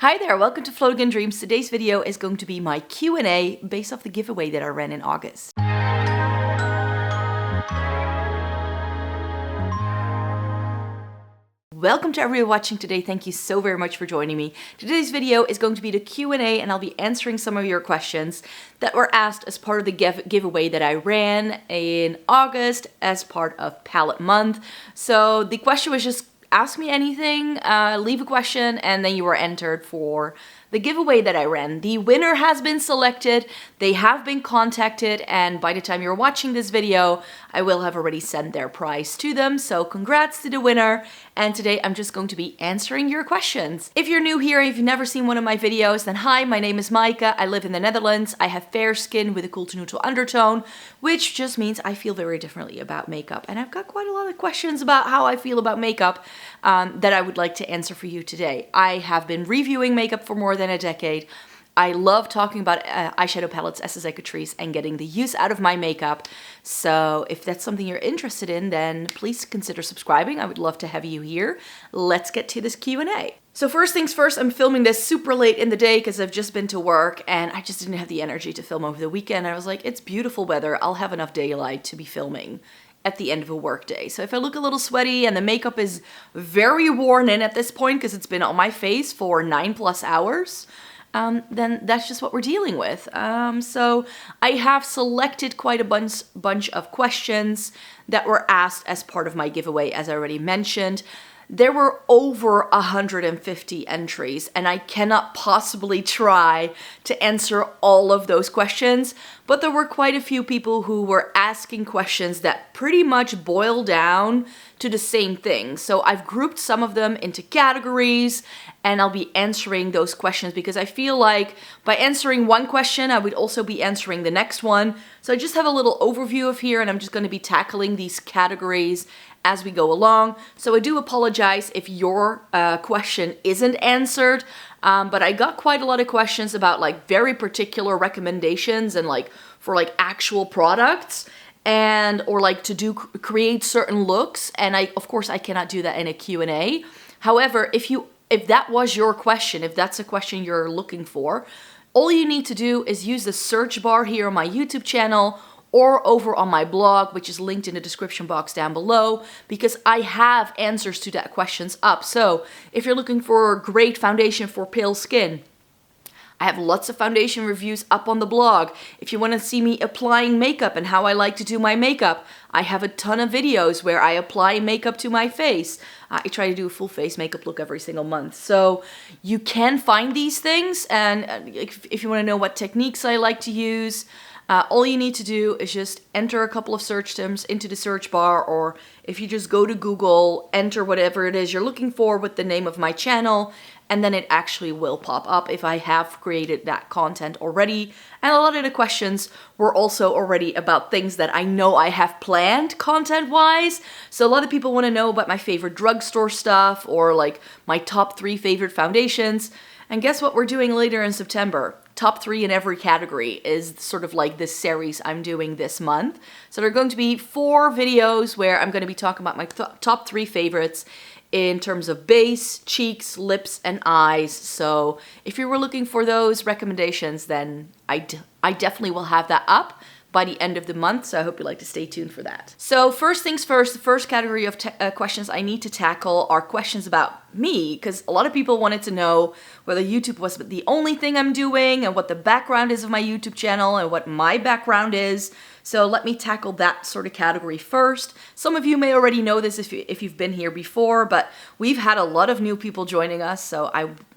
Hi there, welcome to Floating in Dreams. Today's video is going to be my Q&A based off the giveaway that I ran in August. Welcome to everyone watching today. Thank you so very much for joining me. Today's video is going to be the Q&A and I'll be answering some of your questions that were asked as part of the giveaway that I ran in August as part of Palette Month. So the question was just ask me anything, leave a question, and then you were entered for the giveaway that I ran. The winner has been selected, they have been contacted, and by the time you're watching this video, I will have already sent their prize to them. So congrats to the winner. And today I'm just going to be answering your questions. If you're new here, if you've never seen one of my videos, then hi, my name is Maaike. I live in the Netherlands. I have fair skin with a cool to neutral undertone, which just means I feel very differently about makeup. And I've got quite a lot of questions about how I feel about makeup that I would like to answer for you today. I have been reviewing makeup for more than a decade. I love talking about eyeshadow palettes, accessories, and getting the use out of my makeup. So if that's something you're interested in, then please consider subscribing. I would love to have you here. Let's get to this Q&A. So first things first, I'm filming this super late in the day because I've just been to work and I just didn't have the energy to film over the weekend. I was like, it's beautiful weather. I'll have enough daylight to be filming at the end of a work day. So if I look a little sweaty and the makeup is very worn in at this point because it's been on my face for 9+ hours, then that's just what we're dealing with. So I have selected quite a bunch of questions that were asked as part of my giveaway, as I already mentioned. There were over 150 entries, and I cannot possibly try to answer all of those questions, but there were quite a few people who were asking questions that pretty much boil down to the same thing. So I've grouped some of them into categories, and I'll be answering those questions because I feel like by answering one question, I would also be answering the next one. So I just have a little overview of here, and I'm just going to be tackling these categories as we go along. So I do apologize if your question isn't answered, but I got quite a lot of questions about like very particular recommendations and like for like actual products and or like to create certain looks, and of course I cannot do that in a Q&A. However, if that was your question, if that's a question you're looking for, all you need to do is use the search bar here on my YouTube channel or over on my blog, which is linked in the description box down below, because I have answers to that questions up. So if you're looking for a great foundation for pale skin, I have lots of foundation reviews up on the blog. If you want to see me applying makeup and how I like to do my makeup, I have a ton of videos where I apply makeup to my face. I try to do a full face makeup look every single month. So you can find these things, and if you want to know what techniques I like to use, all you need to do is just enter a couple of search terms into the search bar, or if you just go to Google, enter whatever it is you're looking for with the name of my channel, and then it actually will pop up if I have created that content already. And a lot of the questions were also already about things that I know I have planned content-wise. So a lot of people want to know about my favorite drugstore stuff or like my top 3 favorite foundations. And guess what we're doing later in September? Top 3 in every category is sort of like this series I'm doing this month. So there are going to be 4 videos where I'm going to be talking about my top 3 favorites in terms of base, cheeks, lips, and eyes. So if you were looking for those recommendations, then I definitely will have that up by the end of the month, so I hope you'd like to stay tuned for that. So first things first, the first category of questions I need to tackle are questions about me, because a lot of people wanted to know whether YouTube was the only thing I'm doing and what the background is of my YouTube channel and what my background is. So let me tackle that sort of category first. Some of you may already know this if you've been here before, but we've had a lot of new people joining us, so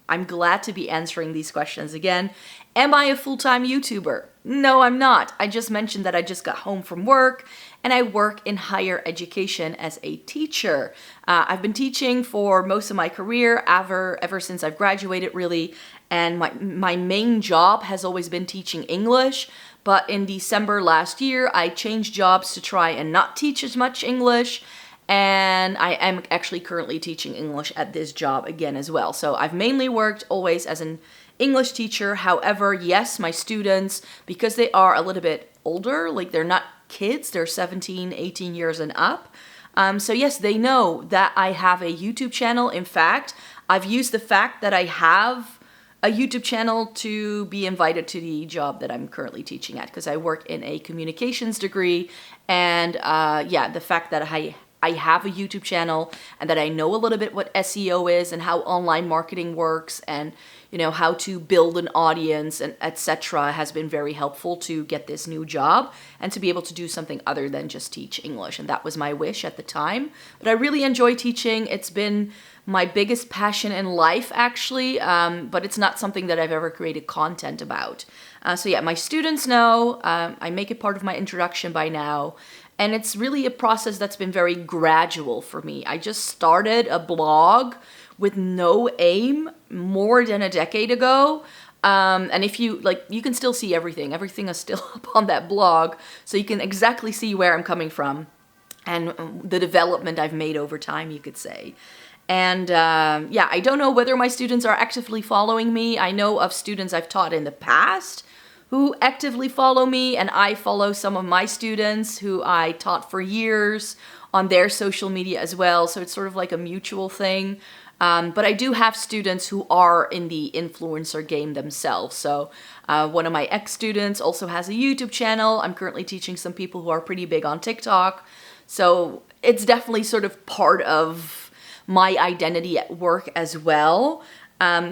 I'm glad to be answering these questions again. Am I a full-time YouTuber? No, I'm not. I just mentioned that I just got home from work and I work in higher education as a teacher. I've been teaching for most of my career, ever since I've graduated really, and my main job has always been teaching English. But in December last year, I changed jobs to try and not teach as much English. And I am actually currently teaching English at this job again as well. So I've mainly worked always as an English teacher. However, yes, my students, because they are a little bit older, like they're not kids, they're 17, 18 years and up. So yes, they know that I have a YouTube channel. In fact, I've used the fact that I have a YouTube channel to be invited to the job that I'm currently teaching at, because I work in a communications degree. And yeah, the fact that I have a YouTube channel and that I know a little bit what SEO is and how online marketing works and, you know, how to build an audience and etc. has been very helpful to get this new job and to be able to do something other than just teach English. And that was my wish at the time. But I really enjoy teaching. It's been my biggest passion in life, actually, but it's not something that I've ever created content about. So yeah, my students know, I make it part of my introduction by now. And it's really a process that's been very gradual for me. I just started a blog with no aim more than a decade ago. And if you, like, you can still see everything. Everything is still up on that blog. So you can exactly see where I'm coming from and the development I've made over time, you could say. And yeah, I don't know whether my students are actively following me. I know of students I've taught in the past who actively follow me, and I follow some of my students who I taught for years on their social media as well. So it's sort of like a mutual thing. But I do have students who are in the influencer game themselves. So one of my ex-students also has a YouTube channel. I'm currently teaching some people who are pretty big on TikTok. So it's definitely sort of part of my identity at work as well.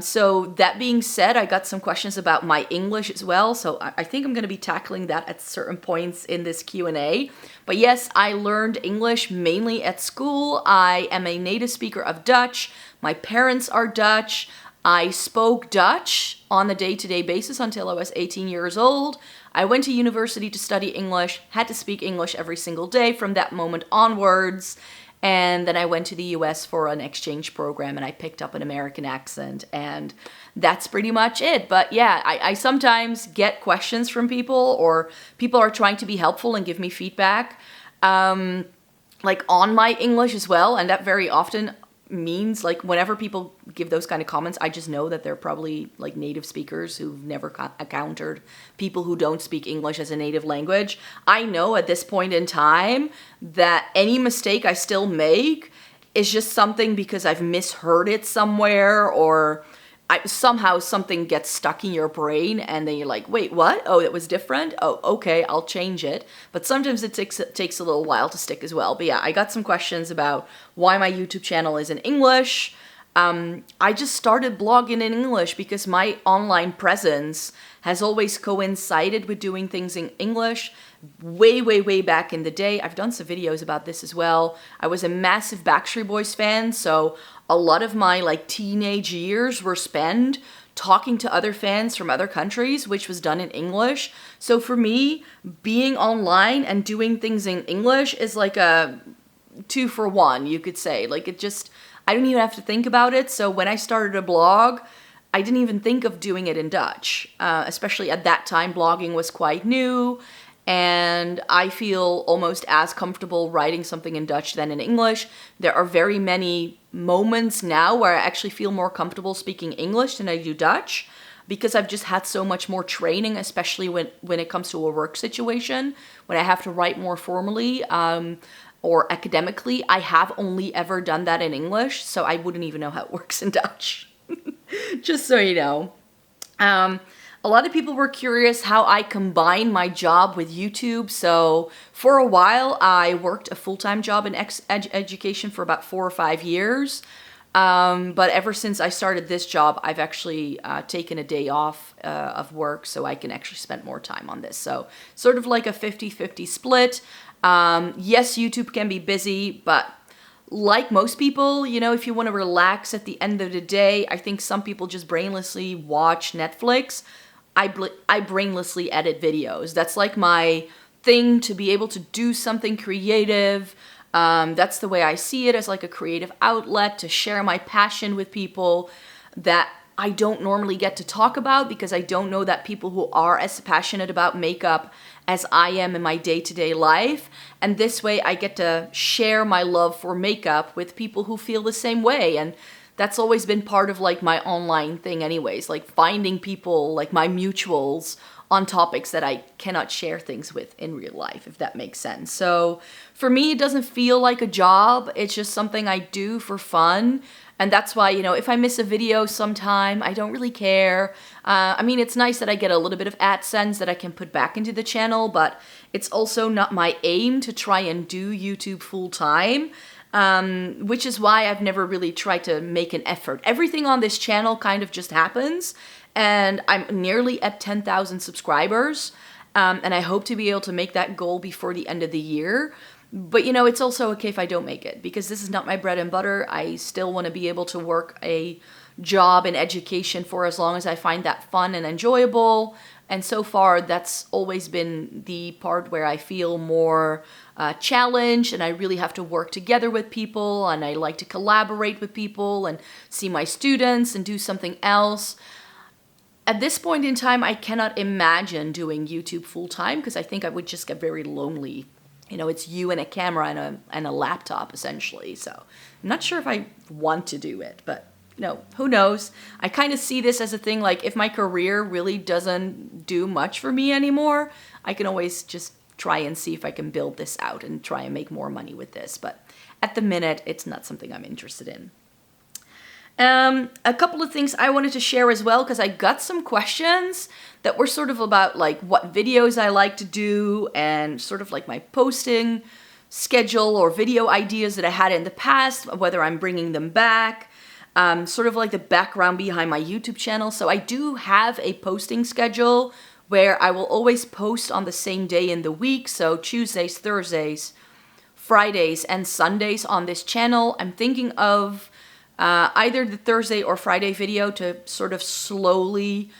So that being said, I got some questions about my English as well. So I think I'm going to be tackling that at certain points in this Q&A. But yes, I learned English mainly at school. I am a native speaker of Dutch. My parents are Dutch. I spoke Dutch on a day-to-day basis until I was 18 years old. I went to university to study English, had to speak English every single day from that moment onwards. And then I went to the US for an exchange program and I picked up an American accent, and that's pretty much it. But yeah, I sometimes get questions from people, or people are trying to be helpful and give me feedback, like on my English as well. And that very often means, like, whenever people give those kind of comments, I just know that they're probably like native speakers who've never encountered people who don't speak English as a native language. I know at this point in time that any mistake I still make is just something because I've misheard it somewhere, or somehow something gets stuck in your brain and then you're like, wait, what? Oh, it was different? Oh, okay, I'll change it. But sometimes it takes a little while to stick as well. But yeah, I got some questions about why my YouTube channel is in English. I just started blogging in English because my online presence has always coincided with doing things in English. Way back in the day. I've done some videos about this as well. I was a massive Backstreet Boys fan, so a lot of my like teenage years were spent talking to other fans from other countries, which was done in English. So for me, being online and doing things in English is like a 2-for-1, you could say. Like, it just, I didn't even have to think about it. So when I started a blog, I didn't even think of doing it in Dutch. Especially at that time, blogging was quite new. And I feel almost as comfortable writing something in Dutch than in English. There are very many moments now where I actually feel more comfortable speaking English than I do Dutch, because I've just had so much more training, especially when it comes to a work situation, when I have to write more formally or academically. I have only ever done that in English, so I wouldn't even know how it works in Dutch. Just so you know. A lot of people were curious how I combine my job with YouTube. So for a while, I worked a full-time job in education for about 4 or 5 years. But ever since I started this job, I've actually taken a day off of work so I can actually spend more time on this. So sort of like a 50-50 split. Yes, YouTube can be busy, but like most people, you know, if you want to relax at the end of the day, I think some people just brainlessly watch Netflix. I brainlessly edit videos. That's like my thing, to be able to do something creative. That's the way I see it, as like a creative outlet to share my passion with people that I don't normally get to talk about, because I don't know that people who are as passionate about makeup as I am in my day-to-day life. And this way I get to share my love for makeup with people who feel the same way. And that's always been part of like my online thing anyways, like finding people like my mutuals on topics that I cannot share things with in real life, if that makes sense. So for me, it doesn't feel like a job. It's just something I do for fun. And that's why, you know, if I miss a video sometime, I don't really care. I mean, it's nice that I get a little bit of AdSense that I can put back into the channel, but it's also not my aim to try and do YouTube full time, which is why I've never really tried to make an effort. Everything on this channel kind of just happens, and I'm nearly at 10,000 subscribers, and I hope to be able to make that goal before the end of the year. But, you know, it's also okay if I don't make it, because this is not my bread and butter. I still want to be able to work a job in education for as long as I find that fun and enjoyable. And so far, that's always been the part where I feel more challenged, and I really have to work together with people, and I like to collaborate with people and see my students and do something else. At this point in time, I cannot imagine doing YouTube full time, because I think I would just get very lonely. You know, it's you and a camera and a laptop, essentially. So I'm not sure if I want to do it, but, you know, who knows? I kind of see this as a thing, like, if my career really doesn't do much for me anymore, I can always just try and see if I can build this out and try and make more money with this. But at the minute, it's not something I'm interested in. A couple of things I wanted to share as well, because I got some questions that were sort of about like what videos I like to do and sort of like my posting schedule or video ideas that I had in the past, whether I'm bringing them back, sort of like the background behind my YouTube channel. So I do have a posting schedule where I will always post on the same day in the week. So Tuesdays, Thursdays, Fridays, and Sundays on this channel. I'm thinking of either the Thursday or Friday video to sort of slowly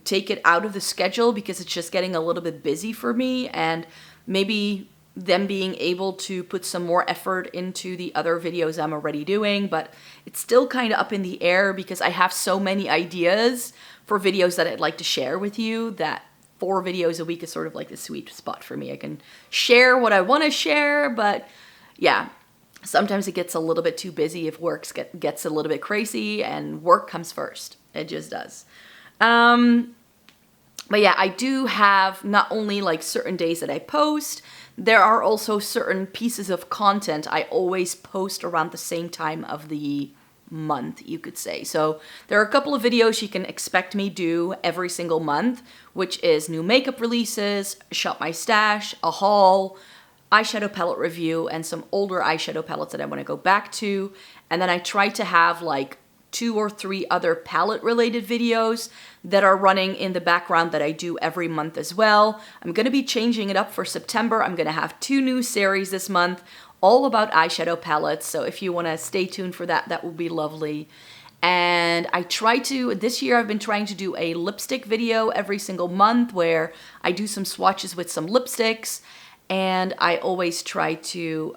take it out of the schedule, because it's just getting a little bit busy for me, and maybe them being able to put some more effort into the other videos I'm already doing. But it's still kind of up in the air, because I have so many ideas for videos that I'd like to share with you that 4 videos a week is sort of like the sweet spot for me. I can share what I want to share, but yeah. Sometimes it gets a little bit too busy if work gets a little bit crazy, and work comes first. It just does. But yeah, I do have not only like certain days that I post, there are also certain pieces of content I always post around the same time of the month, you could say. So there are a couple of videos you can expect me do every single month, which is new makeup releases, shop my stash, a haul, eyeshadow palette review, and some older eyeshadow palettes that I want to go back to. And then I try to have like 2 or 3 other palette related videos that are running in the background that I do every month as well. I'm going to be changing it up for September. I'm going to have 2 new series this month, all about eyeshadow palettes. So if you want to stay tuned for that, that would be lovely. And this year I've been trying to do a lipstick video every single month, where I do some swatches with some lipsticks. And I always try to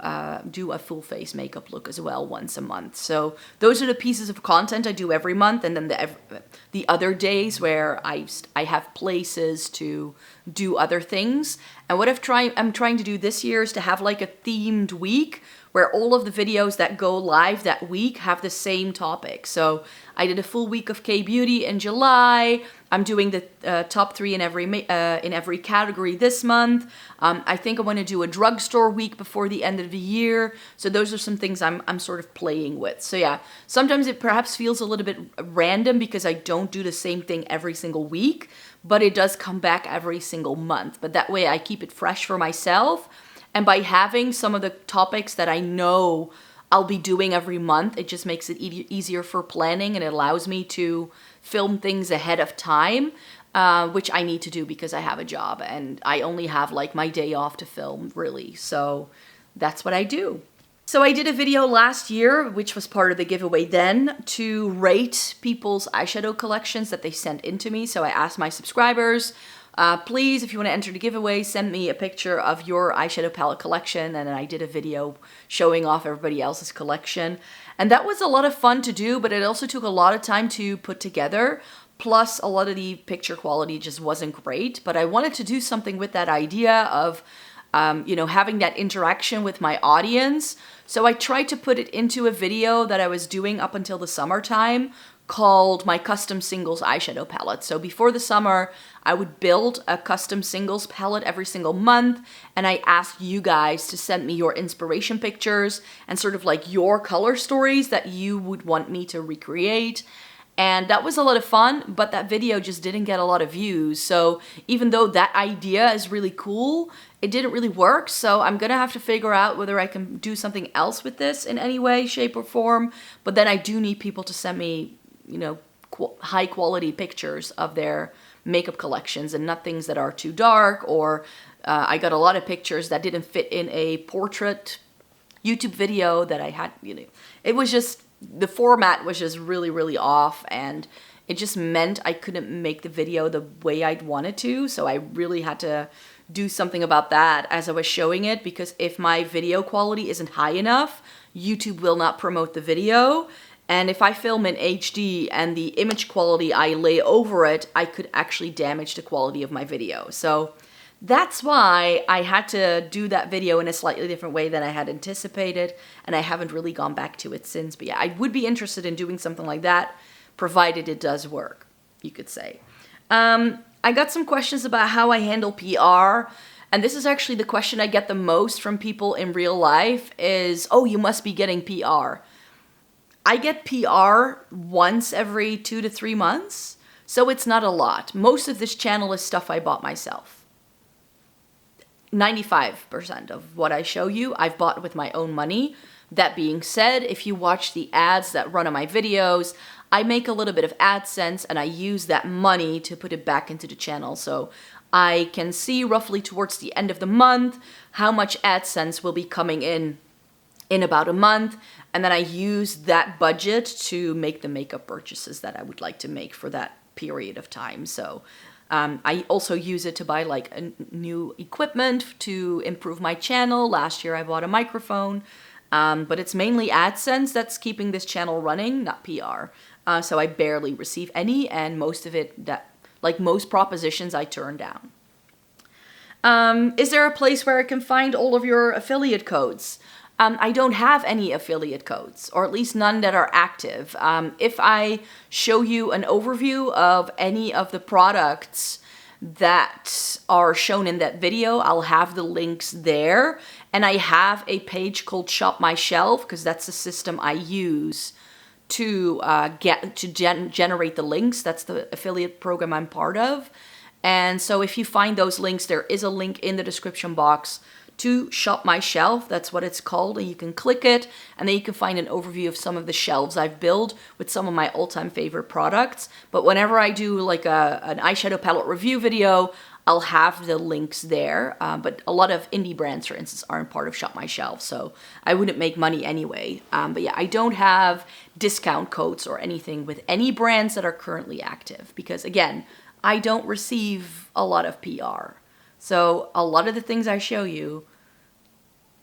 do a full face makeup look as well once a month. So those are the pieces of content I do every month. And then the other days where I have places to do other things. And what I'm trying to do this year is to have like a themed week where all of the videos that go live that week have the same topic. So I did a full week of K-beauty in July. I'm doing the top 3 in every category this month. I think I want to do a drugstore week before the end of the year. So those are some things I'm sort of playing with. So yeah, sometimes it perhaps feels a little bit random because I don't do the same thing every single week, but it does come back every single month. But that way I keep it fresh for myself. And by having some of the topics that I know I'll be doing every month, it just makes it easier for planning, and it allows me to film things ahead of time, which I need to do because I have a job and I only have like my day off to film, really. So that's what I do. So I did a video last year, which was part of the giveaway then, to rate people's eyeshadow collections that they sent in to me. So I asked my subscribers, please, if you want to enter the giveaway, send me a picture of your eyeshadow palette collection. And then I did a video showing off everybody else's collection. And that was a lot of fun to do, but it also took a lot of time to put together. Plus, a lot of the picture quality just wasn't great. But I wanted to do something with that idea of, having that interaction with my audience. So I tried to put it into a video that I was doing up until the summertime, called my custom singles eyeshadow palette. So before the summer, I would build a custom singles palette every single month, and I asked you guys to send me your inspiration pictures and sort of like your color stories that you would want me to recreate. And that was a lot of fun, but that video just didn't get a lot of views. So even though that idea is really cool, it didn't really work. So I'm gonna have to figure out whether I can do something else with this in any way, shape, or form. But then I do need people to send me, you know, high quality pictures of their makeup collections and not things that are too dark, or I got a lot of pictures that didn't fit in a portrait YouTube video that I had, you know, it was just, the format was just really, really off, and it just meant I couldn't make the video the way I'd wanted to. So I really had to do something about that as I was showing it, because if my video quality isn't high enough, YouTube will not promote the video. And if I film in HD and the image quality I lay over it, I could actually damage the quality of my video. So that's why I had to do that video in a slightly different way than I had anticipated, and I haven't really gone back to it since. But yeah, I would be interested in doing something like that, provided it does work, you could say. I got some questions about how I handle PR, and this is actually the question I get the most from people in real life is, oh, you must be getting PR. I get PR once every 2 to 3 months, so it's not a lot. Most of this channel is stuff I bought myself. 95% of what I show you, I've bought with my own money. That being said, if you watch the ads that run on my videos, I make a little bit of AdSense and I use that money to put it back into the channel. So I can see roughly towards the end of the month how much AdSense will be coming in about a month, and then I use that budget to make the makeup purchases that I would like to make for that period of time. So I also use it to buy like a new equipment to improve my channel. Last year I bought a microphone, but it's mainly AdSense that's keeping this channel running, not PR. So I barely receive any, and most of it, that like most propositions, I turn down. Is there a place where I can find all of your affiliate codes? I don't have any affiliate codes, or at least none that are active. If I show you an overview of any of the products that are shown in that video, I'll have the links there. And I have a page called Shop My Shelf, because that's the system I use to generate the links. That's the affiliate program I'm part of. And so if you find those links, there is a link in the description box to Shop My Shelf. That's what it's called, and you can click it, and then you can find an overview of some of the shelves I've built with some of my all-time favorite products. But whenever I do like an eyeshadow palette review video, I'll have the links there. But a lot of indie brands, for instance, aren't part of Shop My Shelf, so I wouldn't make money anyway. But yeah, I don't have discount codes or anything with any brands that are currently active, because again, I don't receive a lot of PR. So a lot of the things I show you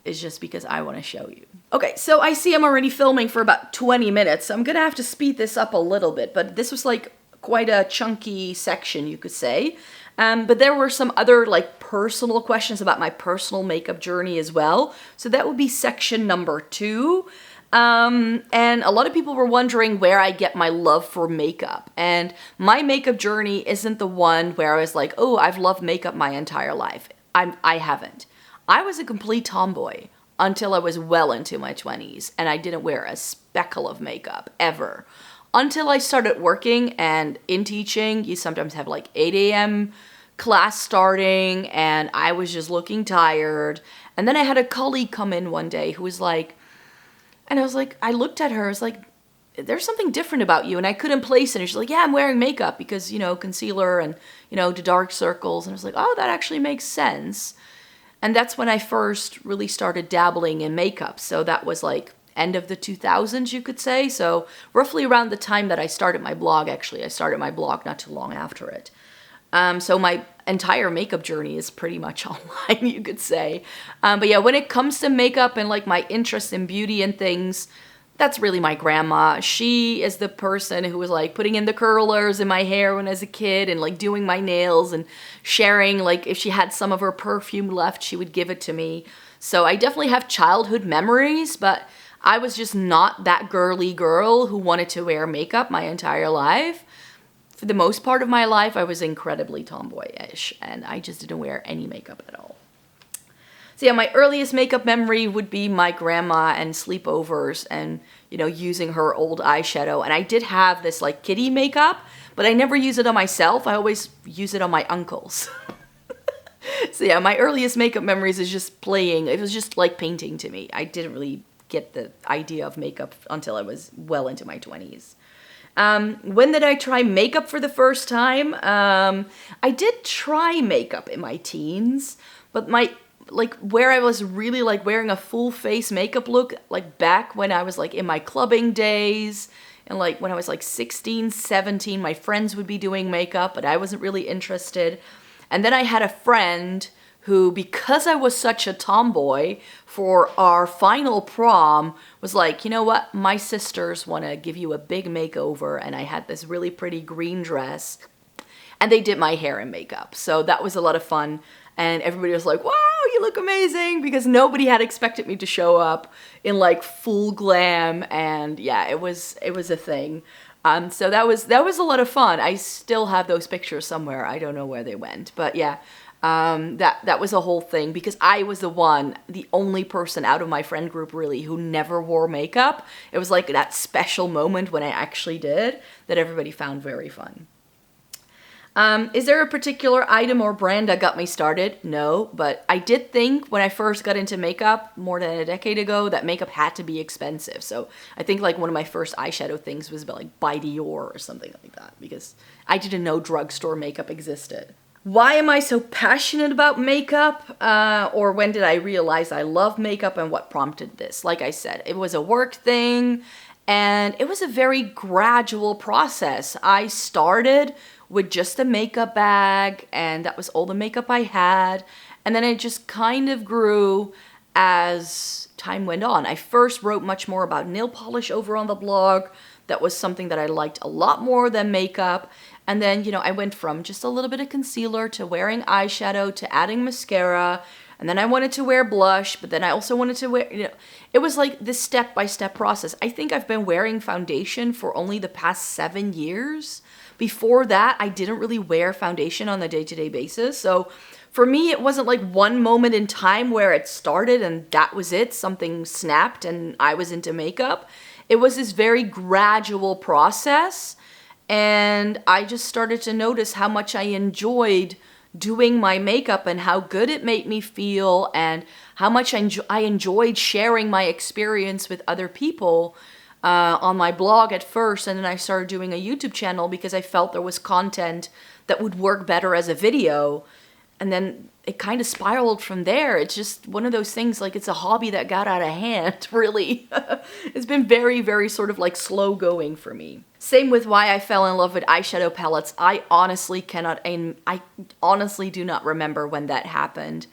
is just because I want to show you. Okay, so I see I'm already filming for about 20 minutes, so I'm gonna have to speed this up a little bit, but this was like quite a chunky section, you could say. But there were some other like personal questions about my personal makeup journey as well. So that would be section number 2. And a lot of people were wondering where I get my love for makeup. And my makeup journey isn't the one where I was like, oh, I've loved makeup my entire life. I haven't. I was a complete tomboy until I was well into my 20s, and I didn't wear a speckle of makeup ever. Until I started working, and in teaching, you sometimes have like 8 a.m. class starting, and I was just looking tired. And then I had a colleague come in one day who was like, and I was like, I looked at her, I was like, there's something different about you, and I couldn't place it. And she's like, yeah, I'm wearing makeup because, you know, concealer and, you know, the dark circles. And I was like, oh, that actually makes sense. And that's when I first really started dabbling in makeup. So that was like end of the 2000s, you could say. So roughly around the time that I started my blog, actually. I started my blog not too long after it. So my entire makeup journey is pretty much online, you could say. But yeah, when it comes to makeup and like my interest in beauty and things, that's really my grandma. She is the person who was like putting in the curlers in my hair when I was a kid and like doing my nails and sharing, like if she had some of her perfume left, she would give it to me. So I definitely have childhood memories, but I was just not that girly girl who wanted to wear makeup my entire life. For the most part of my life, I was incredibly tomboyish, and I just didn't wear any makeup at all. So yeah, my earliest makeup memory would be my grandma and sleepovers and, you know, using her old eyeshadow. And I did have this like kitty makeup, but I never use it on myself. I always use it on my uncles. So yeah, my earliest makeup memories is just playing. It was just like painting to me. I didn't really get the idea of makeup until I was well into my 20s. When did I try makeup for the first time? I did try makeup in my teens, but where I was really like wearing a full face makeup look, like back when I was like in my clubbing days, and like when I was like 16, 17, my friends would be doing makeup, but I wasn't really interested. And then I had a friend who, because I was such a tomboy, for our final prom, was like, you know what, my sisters want to give you a big makeover, and I had this really pretty green dress, and they did my hair and makeup. So that was a lot of fun, and everybody was like, wow, you look amazing, because nobody had expected me to show up in like full glam, and yeah, it was a thing. So that was a lot of fun. I still have those pictures somewhere. I don't know where they went, but yeah, that was a whole thing, because I was the only person out of my friend group really who never wore makeup. It was like that special moment when I actually did that everybody found very fun. Is there a particular item or brand that got me started? No, but I did think when I first got into makeup more than a decade ago that makeup had to be expensive. So I think like one of my first eyeshadow things was like by Dior or something like that, because I didn't know drugstore makeup existed. Why am I so passionate about makeup? Or when did I realize I love makeup, and what prompted this? Like I said, it was a work thing, and it was a very gradual process. I started with just a makeup bag, and that was all the makeup I had. And then it just kind of grew as time went on. I first wrote much more about nail polish over on the blog. That was something that I liked a lot more than makeup. And then, you know, I went from just a little bit of concealer to wearing eyeshadow to adding mascara. And then I wanted to wear blush, but then I also wanted to wear, you know, it was like this step-by-step process. I think I've been wearing foundation for only the past 7 years. Before that, I didn't really wear foundation on a day-to-day basis. So for me, it wasn't like one moment in time where it started and that was it. Something snapped and I was into makeup. It was this very gradual process. And I just started to notice how much I enjoyed doing my makeup and how good it made me feel, and how much I enjoyed sharing my experience with other people. On my blog at first, and then I started doing a YouTube channel because I felt there was content that would work better as a video, and then it kind of spiraled from there. It's just one of those things, like it's a hobby that got out of hand, really. It's been very, very sort of like slow going for me. Same with why I fell in love with eyeshadow palettes. I honestly do not remember when that happened.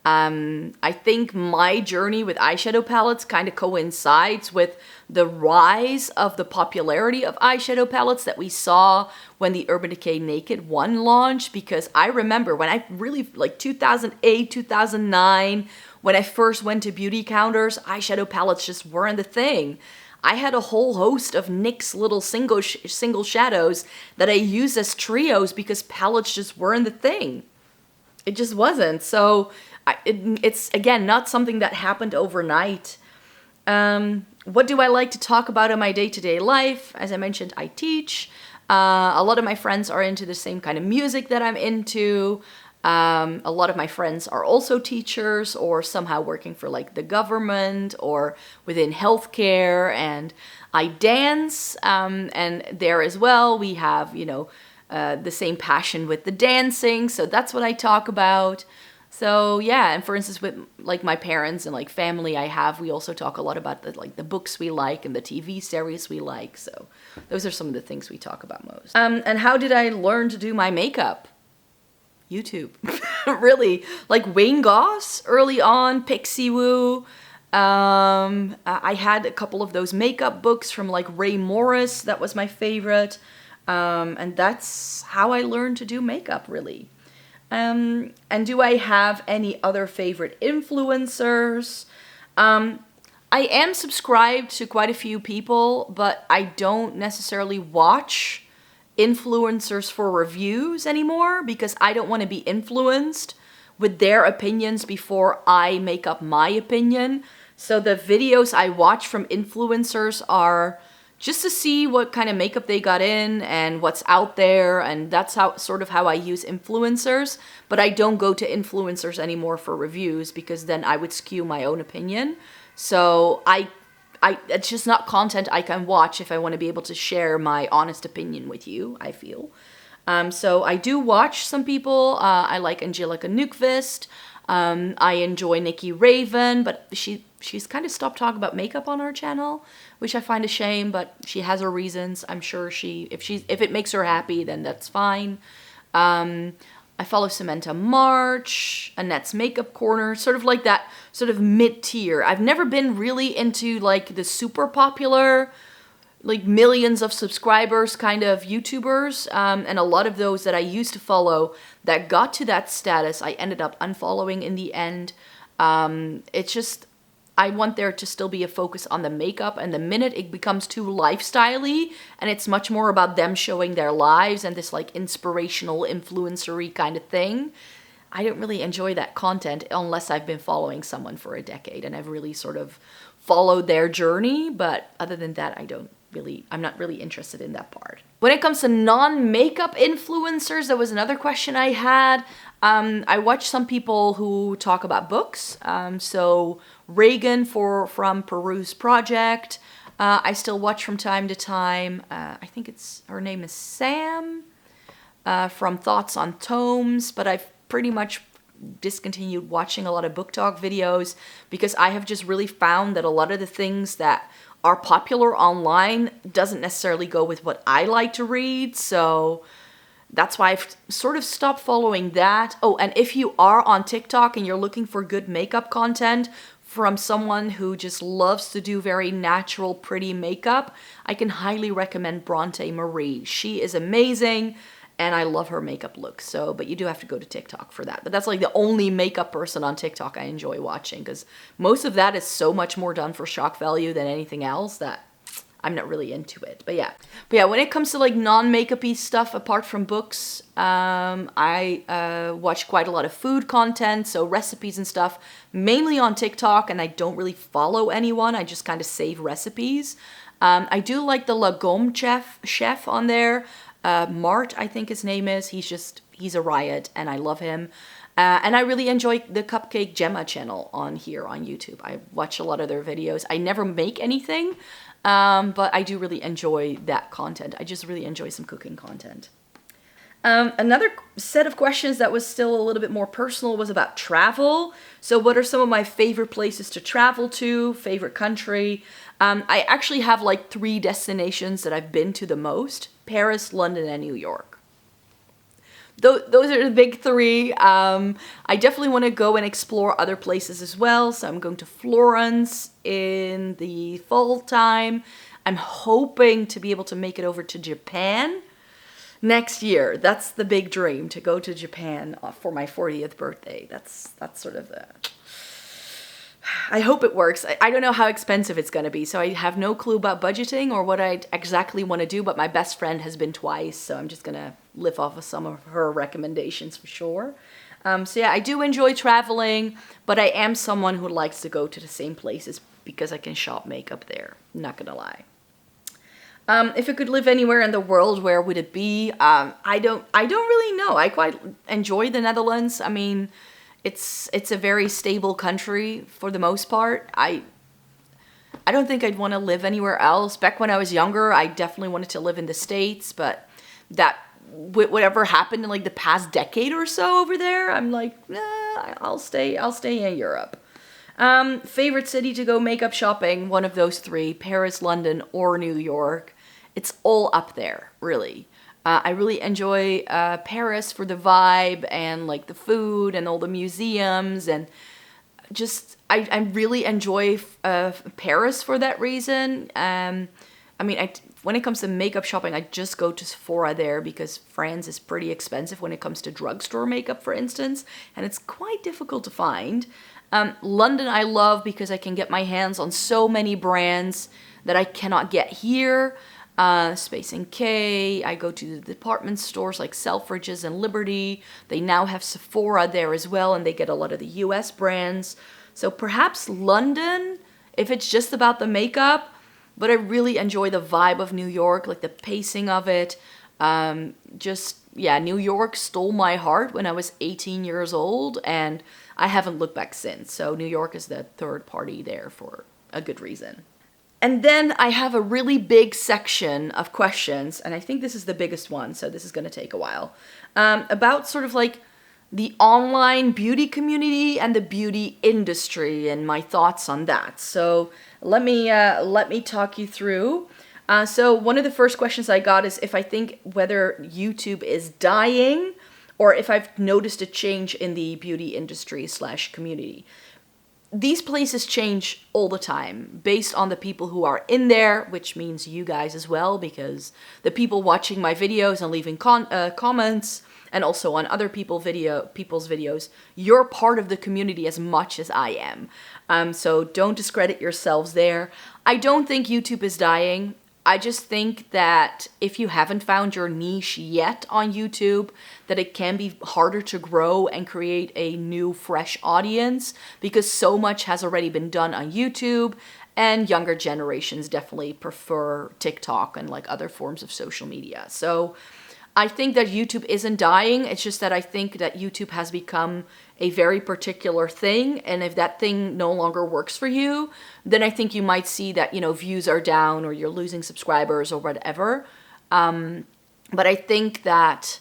I think my journey with eyeshadow palettes kind of coincides with the rise of the popularity of eyeshadow palettes that we saw when the Urban Decay Naked 1 launched, because I remember when I really, like 2008, 2009, when I first went to beauty counters, eyeshadow palettes just weren't the thing. I had a whole host of NYX little single shadows that I used as trios because palettes just weren't the thing. It just wasn't. So it's, again, not something that happened overnight. What do I like to talk about in my day-to-day life? As I mentioned, I teach. A lot of my friends are into the same kind of music that I'm into. A lot of my friends are also teachers or somehow working for like the government or within healthcare. And I dance, and there as well we have, you know, the same passion with the dancing. So that's what I talk about. So yeah, and for instance, with like my parents and like family we also talk a lot about the books we like and the TV series we like. So those are some of the things we talk about most. And how did I learn to do my makeup? YouTube. Really, like Wayne Goss early on, Pixie Woo. I had a couple of those makeup books from like Ray Morris. That was my favorite. And that's how I learned to do makeup, really. And do I have any other favorite influencers? I am subscribed to quite a few people, but I don't necessarily watch influencers for reviews anymore because I don't want to be influenced with their opinions before I make up my opinion. So the videos I watch from influencers are just to see what kind of makeup they got in and what's out there, and that's how I use influencers. But I don't go to influencers anymore for reviews because then I would skew my own opinion. So it's just not content I can watch if I want to be able to share my honest opinion with you, I feel. So I do watch some people. I like Angelica Nykvist. I enjoy Nikki Raven, but she's kind of stopped talking about makeup on her channel, which I find a shame, but she has her reasons. I'm sure if it makes her happy, then that's fine. I follow Samantha March, Annette's Makeup Corner, sort of like that sort of mid-tier. I've never been really into like the super popular, like millions of subscribers kind of YouTubers, and a lot of those that I used to follow that got to that status, I ended up unfollowing in the end. It's just, I want there to still be a focus on the makeup, and the minute it becomes too lifestyle-y and it's much more about them showing their lives and this like inspirational, influencer-y kind of thing, I don't really enjoy that content unless I've been following someone for a decade and I've really sort of followed their journey. But other than that, I'm not really interested in that part. When it comes to non-makeup influencers, that was another question I had. I watch some people who talk about books. So Reagan from Peru's Project, I still watch from time to time. I think her name is Sam from Thoughts on Tomes, but I've pretty much discontinued watching a lot of book talk videos because I have just really found that a lot of the things that are popular online doesn't necessarily go with what I like to read. So that's why I've sort of stopped following that. Oh, and if you are on TikTok and you're looking for good makeup content from someone who just loves to do very natural, pretty makeup, I can highly recommend Bronte Marie. She is amazing and I love her makeup look. So, but you do have to go to TikTok for that. But that's like the only makeup person on TikTok I enjoy watching because most of that is so much more done for shock value than anything else that I'm not really into it. But yeah, when it comes to like non-makeup-y stuff apart from books, I watch quite a lot of food content, so recipes and stuff, mainly on TikTok, and I don't really follow anyone. I just kind of save recipes. I do like the La Gomme chef on there. Mart, I think his name is. He's a riot, and I love him. And I really enjoy the Cupcake Gemma channel on YouTube. I watch a lot of their videos. I never make anything, but I do really enjoy that content. I just really enjoy some cooking content. Another set of questions that was still a little bit more personal was about travel. So what are some of my favorite places to travel to, favorite country? I actually have like 3 destinations that I've been to the most: Paris, London, and New York. Those are the big 3. I definitely want to go and explore other places as well. So I'm going to Florence in the fall time. I'm hoping to be able to make it over to Japan next year. That's the big dream, to go to Japan for my 40th birthday. That's sort of the... I hope it works. I don't know how expensive it's going to be, so I have no clue about budgeting or what I exactly want to do, but my best friend has been twice, so I'm just going to live off of some of her recommendations for sure. So yeah, I do enjoy traveling, but I am someone who likes to go to the same places because I can shop makeup there. I'm not going to lie. If I could live anywhere in the world, where would it be? I don't really know. I quite enjoy the Netherlands. I mean, it's a very stable country for the most part. I don't think I'd want to live anywhere else. Back when I was younger, I definitely wanted to live in the States, but that whatever happened in like the past decade or so over there, I'm like, nah, I'll stay in Europe. Favorite city to go makeup shopping, one of those 3, Paris, London, or New York. It's all up there, really. I really enjoy Paris for the vibe and like the food and all the museums, and just I really enjoy Paris for that reason. I mean, when it comes to makeup shopping, I just go to Sephora there because France is pretty expensive when it comes to drugstore makeup, for instance, and it's quite difficult to find. London I love because I can get my hands on so many brands that I cannot get here. Space NK, I go to the department stores like Selfridges and Liberty. They now have Sephora there as well, and they get a lot of the US brands. So perhaps London, if it's just about the makeup, but I really enjoy the vibe of New York, like the pacing of it. New York stole my heart when I was 18 years old, and I haven't looked back since. So New York is the third party there for a good reason. And then I have a really big section of questions, and I think this is the biggest one, so this is going to take a while, about sort of like the online beauty community and the beauty industry and my thoughts on that. So let me talk you through. So one of the first questions I got is if I think whether YouTube is dying or if I've noticed a change in the beauty industry / community. These places change all the time based on the people who are in there, which means you guys as well, because the people watching my videos and leaving comments and also on other people's videos, you're part of the community as much as I am. So don't discredit yourselves there. I don't think YouTube is dying. I just think that if you haven't found your niche yet on YouTube, that it can be harder to grow and create a new, fresh audience because so much has already been done on YouTube, and younger generations definitely prefer TikTok and like other forms of social media. So I think that YouTube isn't dying. It's just that I think that YouTube has become a very particular thing. And if that thing no longer works for you, then I think you might see that, views are down or you're losing subscribers or whatever. But I think that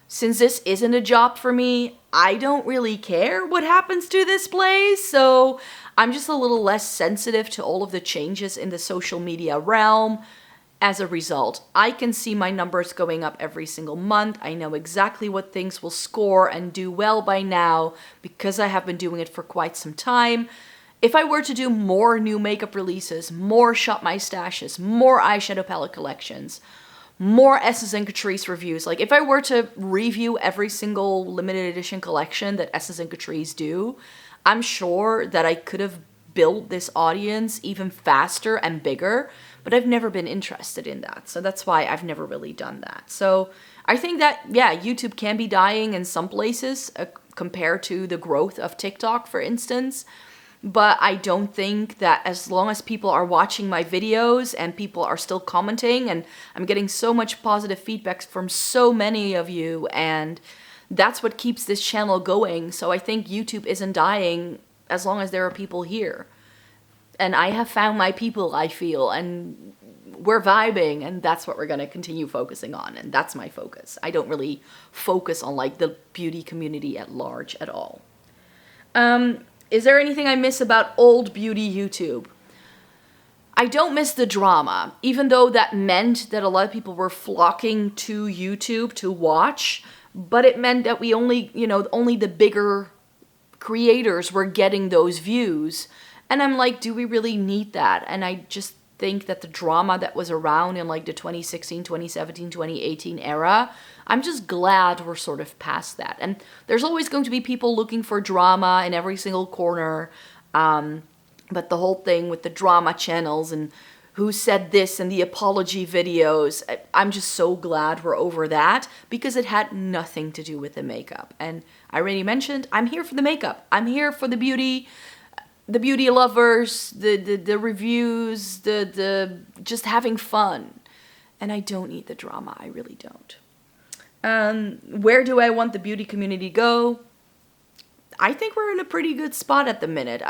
since this isn't a job for me, I don't really care what happens to this place. So I'm just a little less sensitive to all of the changes in the social media realm. As a result, I can see my numbers going up every single month. I know exactly what things will score and do well by now because I have been doing it for quite some time. If I were to do more new makeup releases, more Shop My Stashes, more eyeshadow palette collections, more Essence and Catrice reviews, like if I were to review every single limited edition collection that Essence and Catrice do, I'm sure that I could have built this audience even faster and bigger. But I've never been interested in that. So that's why I've never really done that. So I think that, YouTube can be dying in some places compared to the growth of TikTok, for instance. But I don't think that as long as people are watching my videos and people are still commenting, and I'm getting so much positive feedback from so many of you, and that's what keeps this channel going. So I think YouTube isn't dying as long as there are people here. And I have found my people, I feel, and we're vibing, and that's what we're going to continue focusing on, and that's my focus. I don't really focus on, like, the beauty community at large at all. Is there anything I miss about old beauty YouTube? I don't miss the drama, even though that meant that a lot of people were flocking to YouTube to watch, but it meant that we only the bigger creators were getting those views. And I'm like, do we really need that? And I just think that the drama that was around in like the 2016, 2017, 2018 era, I'm just glad we're sort of past that. And there's always going to be people looking for drama in every single corner. But the whole thing with the drama channels and who said this and the apology videos, I'm just so glad we're over that because it had nothing to do with the makeup. And I already mentioned, I'm here for the makeup. I'm here for the beauty lovers, the reviews, the just having fun. And I don't need the drama, I really don't. Where do I want the beauty community to go? I think we're in a pretty good spot at the minute.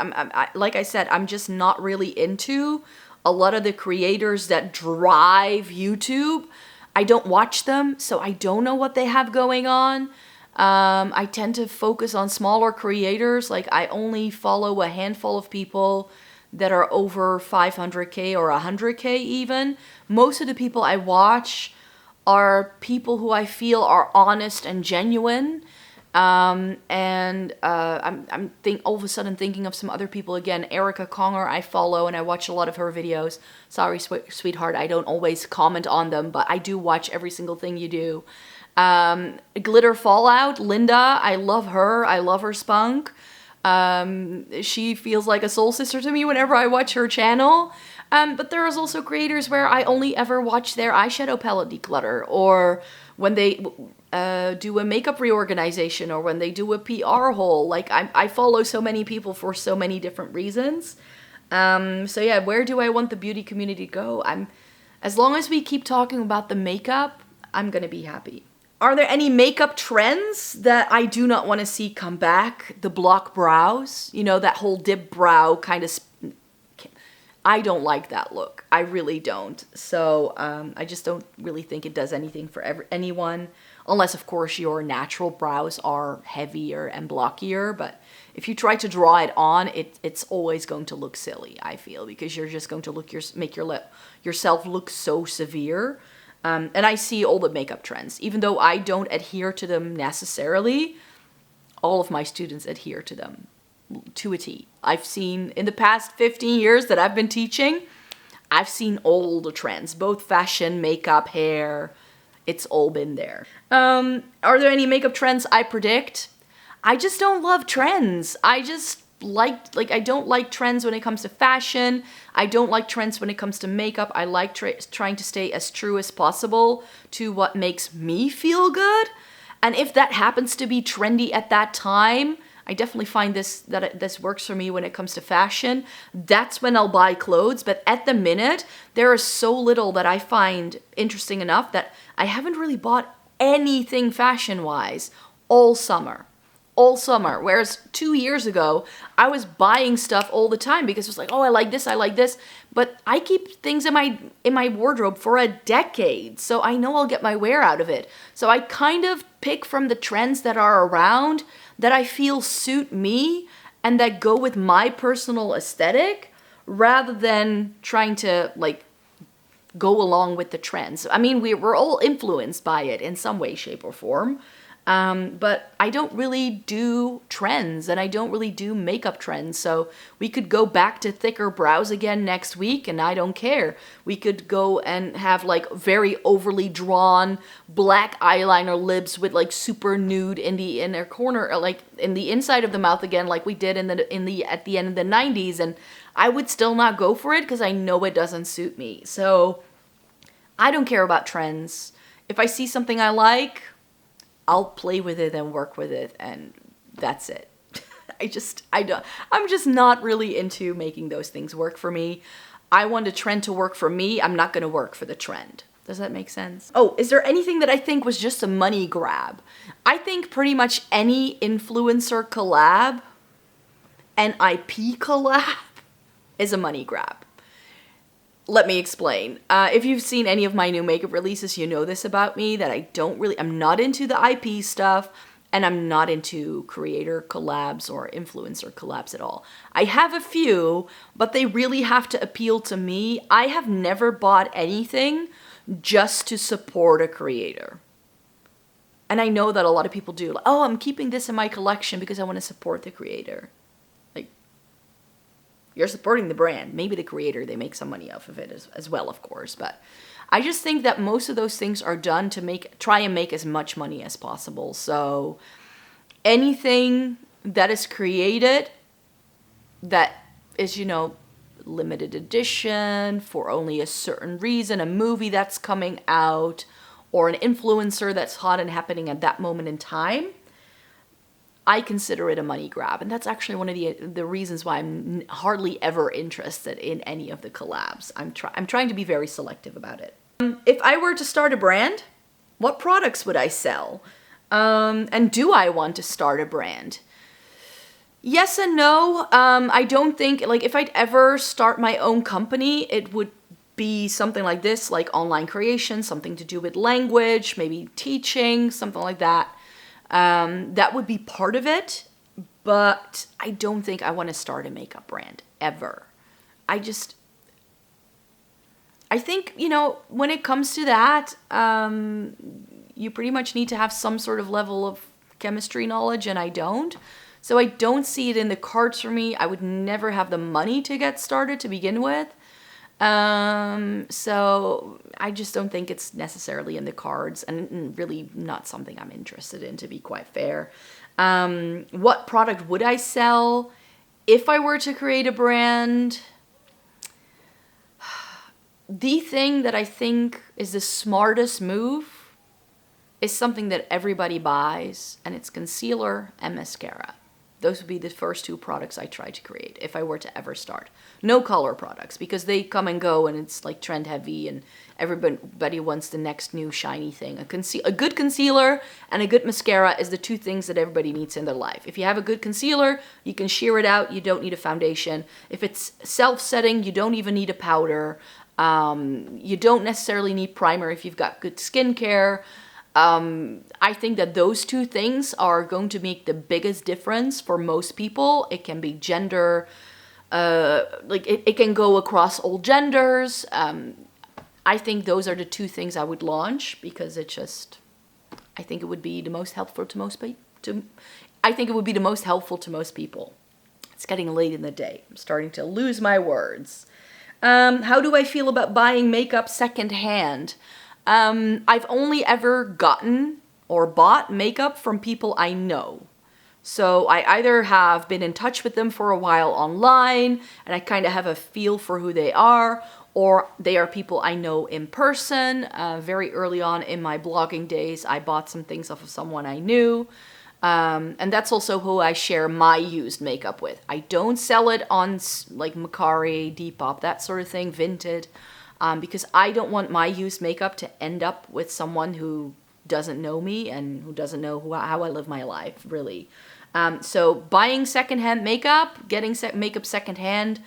Like I said, I'm just not really into a lot of the creators that drive YouTube. I don't watch them, so I don't know what they have going on. I tend to focus on smaller creators. Like I only follow a handful of people that are over 500K or 100K even. Most of the people I watch are people who I feel are honest and genuine. I'm all of a sudden thinking of some other people again. Erica Conger I follow and I watch a lot of her videos. Sorry, sweetheart, I don't always comment on them, but I do watch every single thing you do. Glitter Fallout, Linda, I love her. I love her spunk. She feels like a soul sister to me whenever I watch her channel. But there is also creators where I only ever watch their eyeshadow palette declutter, or when they do a makeup reorganization, or when they do a PR haul. Like, I follow so many people for so many different reasons. So yeah, where do I want the beauty community to go? As long as we keep talking about the makeup, I'm gonna be happy. Are there any makeup trends that I do not want to see come back? The block brows, you know, that whole dip brow kind of. I don't like that look. I really don't. So I just don't really think it does anything for anyone. Unless, of course, your natural brows are heavier and blockier. But if you try to draw it on, it's always going to look silly, I feel. Because you're just going to make yourself look so severe. And I see all the makeup trends. Even though I don't adhere to them necessarily, all of my students adhere to them to a T. I've seen, in the past 15 years that I've been teaching, I've seen all the trends. Both fashion, makeup, hair. It's all been there. Are there any makeup trends I predict? I just don't love trends. I just I don't like trends when it comes to fashion. I don't like trends when it comes to makeup. I like trying to stay as true as possible to what makes me feel good. And if that happens to be trendy at that time, I definitely find this works for me when it comes to fashion. That's when I'll buy clothes. But at the minute, there is so little that I find interesting enough that I haven't really bought anything fashion-wise all summer. Whereas 2 years ago, I was buying stuff all the time because it was like, oh, I like this. But I keep things in my wardrobe for a decade, so I know I'll get my wear out of it. So I kind of pick from the trends that are around that I feel suit me and that go with my personal aesthetic, rather than trying to go along with the trends. I mean, we're all influenced by it in some way, shape, or form. But I don't really do trends, and I don't really do makeup trends. So we could go back to thicker brows again next week, and I don't care. We could go and have very overly drawn black eyeliner lips with super nude in the inner corner, or in the inside of the mouth again, like we did at the end of the 90s. And I would still not go for it because I know it doesn't suit me. So I don't care about trends. If I see something I like, I'll play with it and work with it, and that's it. I'm just not really into making those things work for me. I want a trend to work for me. I'm not going to work for the trend. Does that make sense? Oh, is there anything that I think was just a money grab? I think pretty much any influencer collab and IP collab is a money grab. Let me explain. If you've seen any of my new makeup releases, you know this about me, that I'm not into the IP stuff, and I'm not into creator collabs or influencer collabs at all. I have a few, but they really have to appeal to me. I have never bought anything just to support a creator. And I know that a lot of people do. Oh, I'm keeping this in my collection because I want to support the creator. You're supporting the brand. Maybe the creator, they make some money off of it as well, of course. But I just think that most of those things are done to try and make as much money as possible. So anything that is created that is, limited edition for only a certain reason, a movie that's coming out, or an influencer that's hot and happening at that moment in time, I consider it a money grab. And that's actually one of the reasons why I'm hardly ever interested in any of the collabs. I'm trying to be very selective about it. If I were to start a brand, what products would I sell? And do I want to start a brand? Yes and no. I don't think, if I'd ever start my own company, it would be something like this, like online creation, something to do with language, maybe teaching, something like that. That would be part of it, but I don't think I want to start a makeup brand, ever. I think, when it comes to that, you pretty much need to have some sort of level of chemistry knowledge, and I don't. So I don't see it in the cards for me. I would never have the money to get started to begin with. So I just don't think it's necessarily in the cards, and really not something I'm interested in, to be quite fair. What product would I sell if I were to create a brand? The thing that I think is the smartest move is something that everybody buys, and it's concealer and mascara. Those would be the first two products I try to create if I were to ever start. No color products, because they come and go and it's like trend heavy and everybody wants the next new shiny thing. A good concealer and a good mascara is the two things that everybody needs in their life. If you have a good concealer, you can sheer it out. You don't need a foundation. If it's self-setting, you don't even need a powder. You don't necessarily need primer if you've got good skincare. I think that those two things are going to make the biggest difference for most people. It can be gender, it can go across all genders. I think those are the two things I would launch, because I think it would be the most helpful to most people. I think it would be the most helpful to most people. It's getting late in the day. I'm starting to lose my words. How do I feel about buying makeup secondhand? I've only ever gotten or bought makeup from people I know. So I either have been in touch with them for a while online and I kind of have a feel for who they are, or they are people I know in person. Very early on in my blogging days, I bought some things off of someone I knew. And that's also who I share my used makeup with. I don't sell it on like Macari, Depop, that sort of thing, Vinted. Because I don't want my used makeup to end up with someone who doesn't know me and who doesn't know how I live my life, really. So buying secondhand makeup, getting makeup secondhand,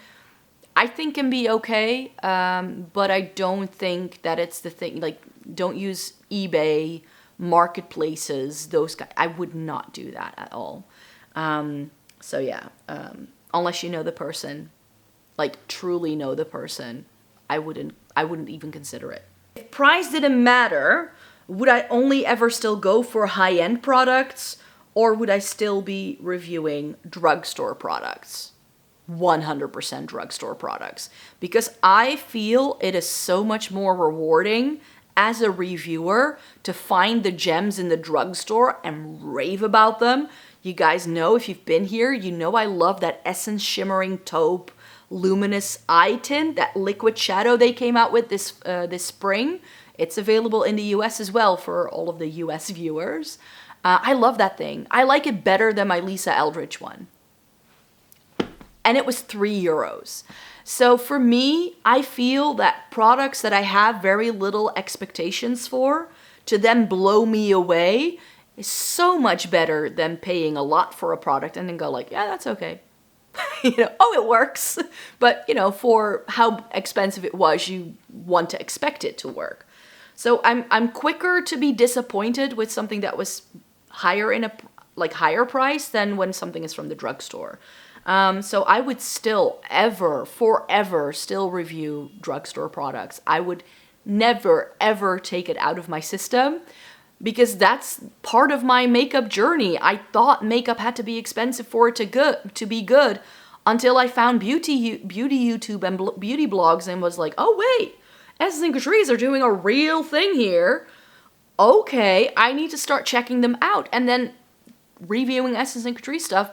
I think can be okay. But I don't think that it's the thing. Like, don't use eBay, marketplaces, those guys. I would not do that at all. So yeah, unless you know the person, like truly know the person, I wouldn't even consider it. If price didn't matter, would I only ever still go for high-end products, or would I still be reviewing drugstore products? 100% drugstore products. Because I feel it is so much more rewarding as a reviewer to find the gems in the drugstore and rave about them. You guys know, if you've been here, you know I love that Essence Shimmering Taupe Luminous Eye Tint, that liquid shadow they came out with this spring. It's available in the US as well for all of the US viewers. I love that thing. I like it better than my Lisa Eldridge one. And it was €3. So for me, I feel that products that I have very little expectations for, to then blow me away, is so much better than paying a lot for a product and then go like, yeah, that's okay. Oh, it works. But, for how expensive it was, you want to expect it to work. So I'm quicker to be disappointed with something that was higher price than when something is from the drugstore. So I would still forever still review drugstore products. I would never, ever take it out of my system, because that's part of my makeup journey. I thought makeup had to be expensive for it to be good, until I found beauty YouTube and beauty blogs and was like, oh wait, Essence and Catrice are doing a real thing here. Okay, I need to start checking them out. And then reviewing Essence and Catrice stuff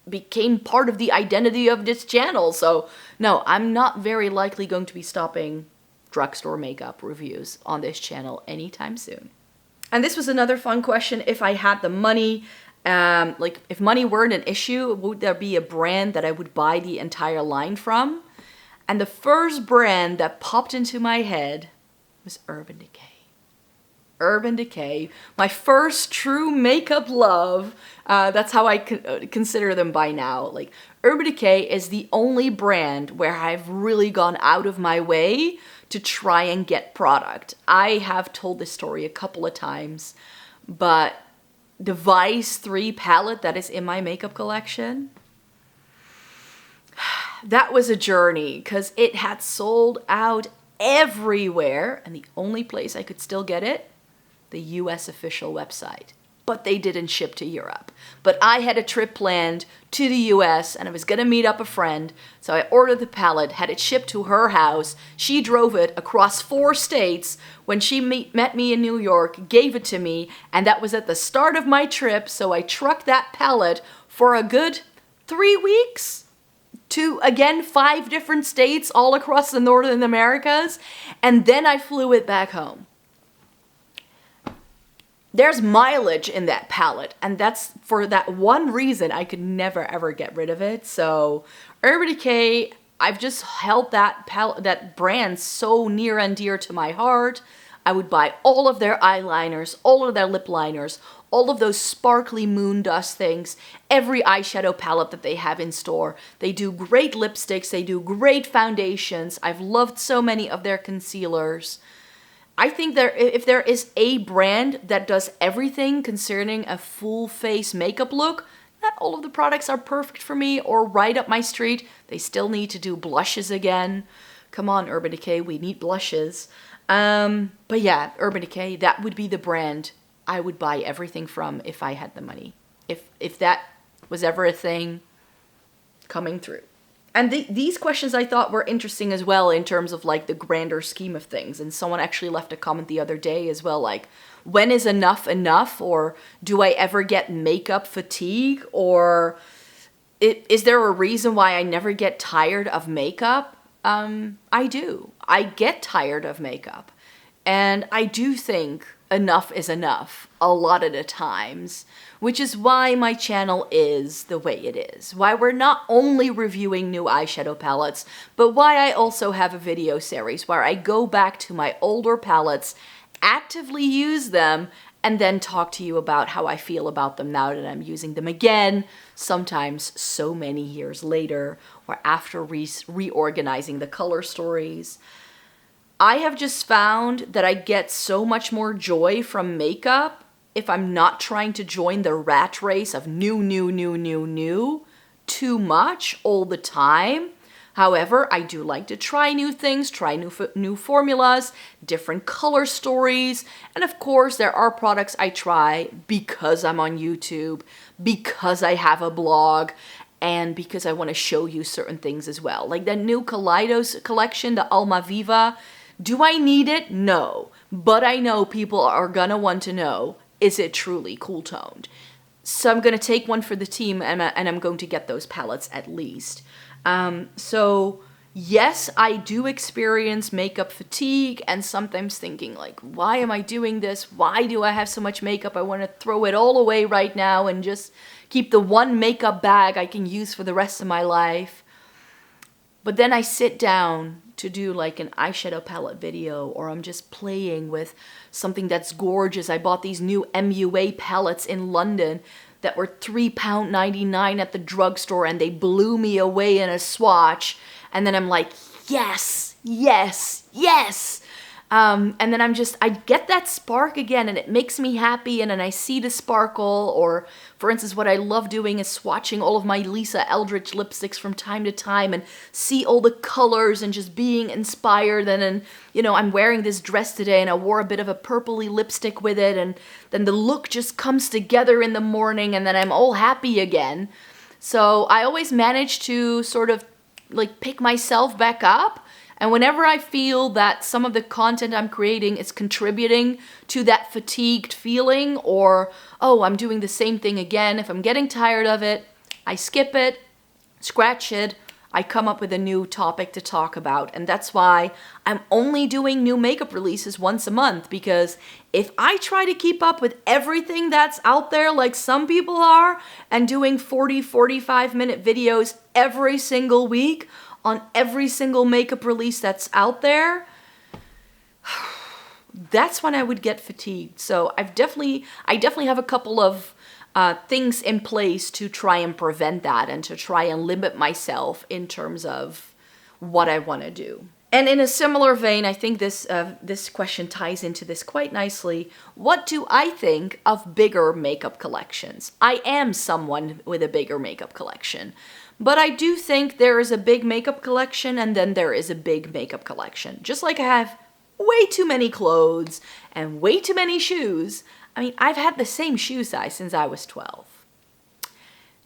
became part of the identity of this channel. So no, I'm not very likely going to be stopping drugstore makeup reviews on this channel anytime soon. And this was another fun question. If I had the money, if money weren't an issue, would there be a brand that I would buy the entire line from? And the first brand that popped into my head was Urban Decay. Urban Decay, my first true makeup love. That's how I consider them by now. Like, Urban Decay is the only brand where I've really gone out of my way to try and get product. I have told this story a couple of times, but the Vice 3 palette that is in my makeup collection, that was a journey, because it had sold out everywhere, and the only place I could still get it, the US official website. but they didn't ship to Europe. But I had a trip planned to the US and I was gonna meet up a friend. So I ordered the palette, had it shipped to her house. She drove it across 4 states. When she met me in New York, gave it to me, and that was at the start of my trip. So I trucked that palette for a good 3 weeks to, again, 5 different states all across the Northern Americas. And then I flew it back home. There's mileage in that palette, and that's for that one reason I could never ever get rid of it. So Urban Decay, I've just held that that brand so near and dear to my heart. I would buy all of their eyeliners, all of their lip liners, all of those sparkly moon dust things, every eyeshadow palette that they have in store. They do great lipsticks, they do great foundations. I've loved so many of their concealers. I think if there is a brand that does everything concerning a full face makeup look, not all of the products are perfect for me or right up my street. They still need to do blushes again. Come on, Urban Decay, we need blushes. But yeah, Urban Decay, that would be the brand I would buy everything from if I had the money. If that was ever a thing coming through. And these questions I thought were interesting as well in terms of like the grander scheme of things. And someone actually left a comment the other day as well, like, when is enough enough? Or do I ever get makeup fatigue? Or is there a reason why I never get tired of makeup? I do. I get tired of makeup. And I do think enough is enough a lot of the times, which is why my channel is the way it is. Why we're not only reviewing new eyeshadow palettes, but why I also have a video series where I go back to my older palettes, actively use them, and then talk to you about how I feel about them now that I'm using them again, sometimes so many years later, or after reorganizing the color stories. I have just found that I get so much more joy from makeup if I'm not trying to join the rat race of new too much all the time. However, I do like to try new things, try new formulas, different color stories, and of course there are products I try because I'm on YouTube, because I have a blog, and because I want to show you certain things as well. Like the new Kaleidos collection, the Alma Viva. Do I need it? No. But I know people are gonna want to know, is it truly cool toned? So I'm gonna take one for the team and I'm going to get those palettes at least. So yes, I do experience makeup fatigue and sometimes thinking like, why am I doing this? Why do I have so much makeup? I want to throw it all away right now and just keep the one makeup bag I can use for the rest of my life. But then I sit down to do like an eyeshadow palette video, or I'm just playing with something that's gorgeous. I bought these new MUA palettes in London that were £3.99 at the drugstore, and they blew me away in a swatch. And then I'm like, yes, yes, yes. And then I get that spark again, and it makes me happy, and then I see the sparkle. Or, for instance, what I love doing is swatching all of my Lisa Eldridge lipsticks from time to time and see all the colors and just being inspired. And then, you know, I'm wearing this dress today, and I wore a bit of a purpley lipstick with it, and then the look just comes together in the morning, and then I'm all happy again. So I always manage to sort of like pick myself back up. And whenever I feel that some of the content I'm creating is contributing to that fatigued feeling, or, oh, I'm doing the same thing again, if I'm getting tired of it, I skip it, scratch it, I come up with a new topic to talk about. And that's why I'm only doing new makeup releases once a month, because if I try to keep up with everything that's out there like some people are, and doing 45 minute videos every single week, on every single makeup release that's out there, that's when I would get fatigued. So I definitely have a couple of things in place to try and prevent that, and to try and limit myself in terms of what I want to do. And in a similar vein, I think this question ties into this quite nicely. What do I think of bigger makeup collections? I am someone with a bigger makeup collection. But I do think there is a big makeup collection, and then there is a big makeup collection. Just like I have way too many clothes and way too many shoes, I mean, I've had the same shoe size since I was 12.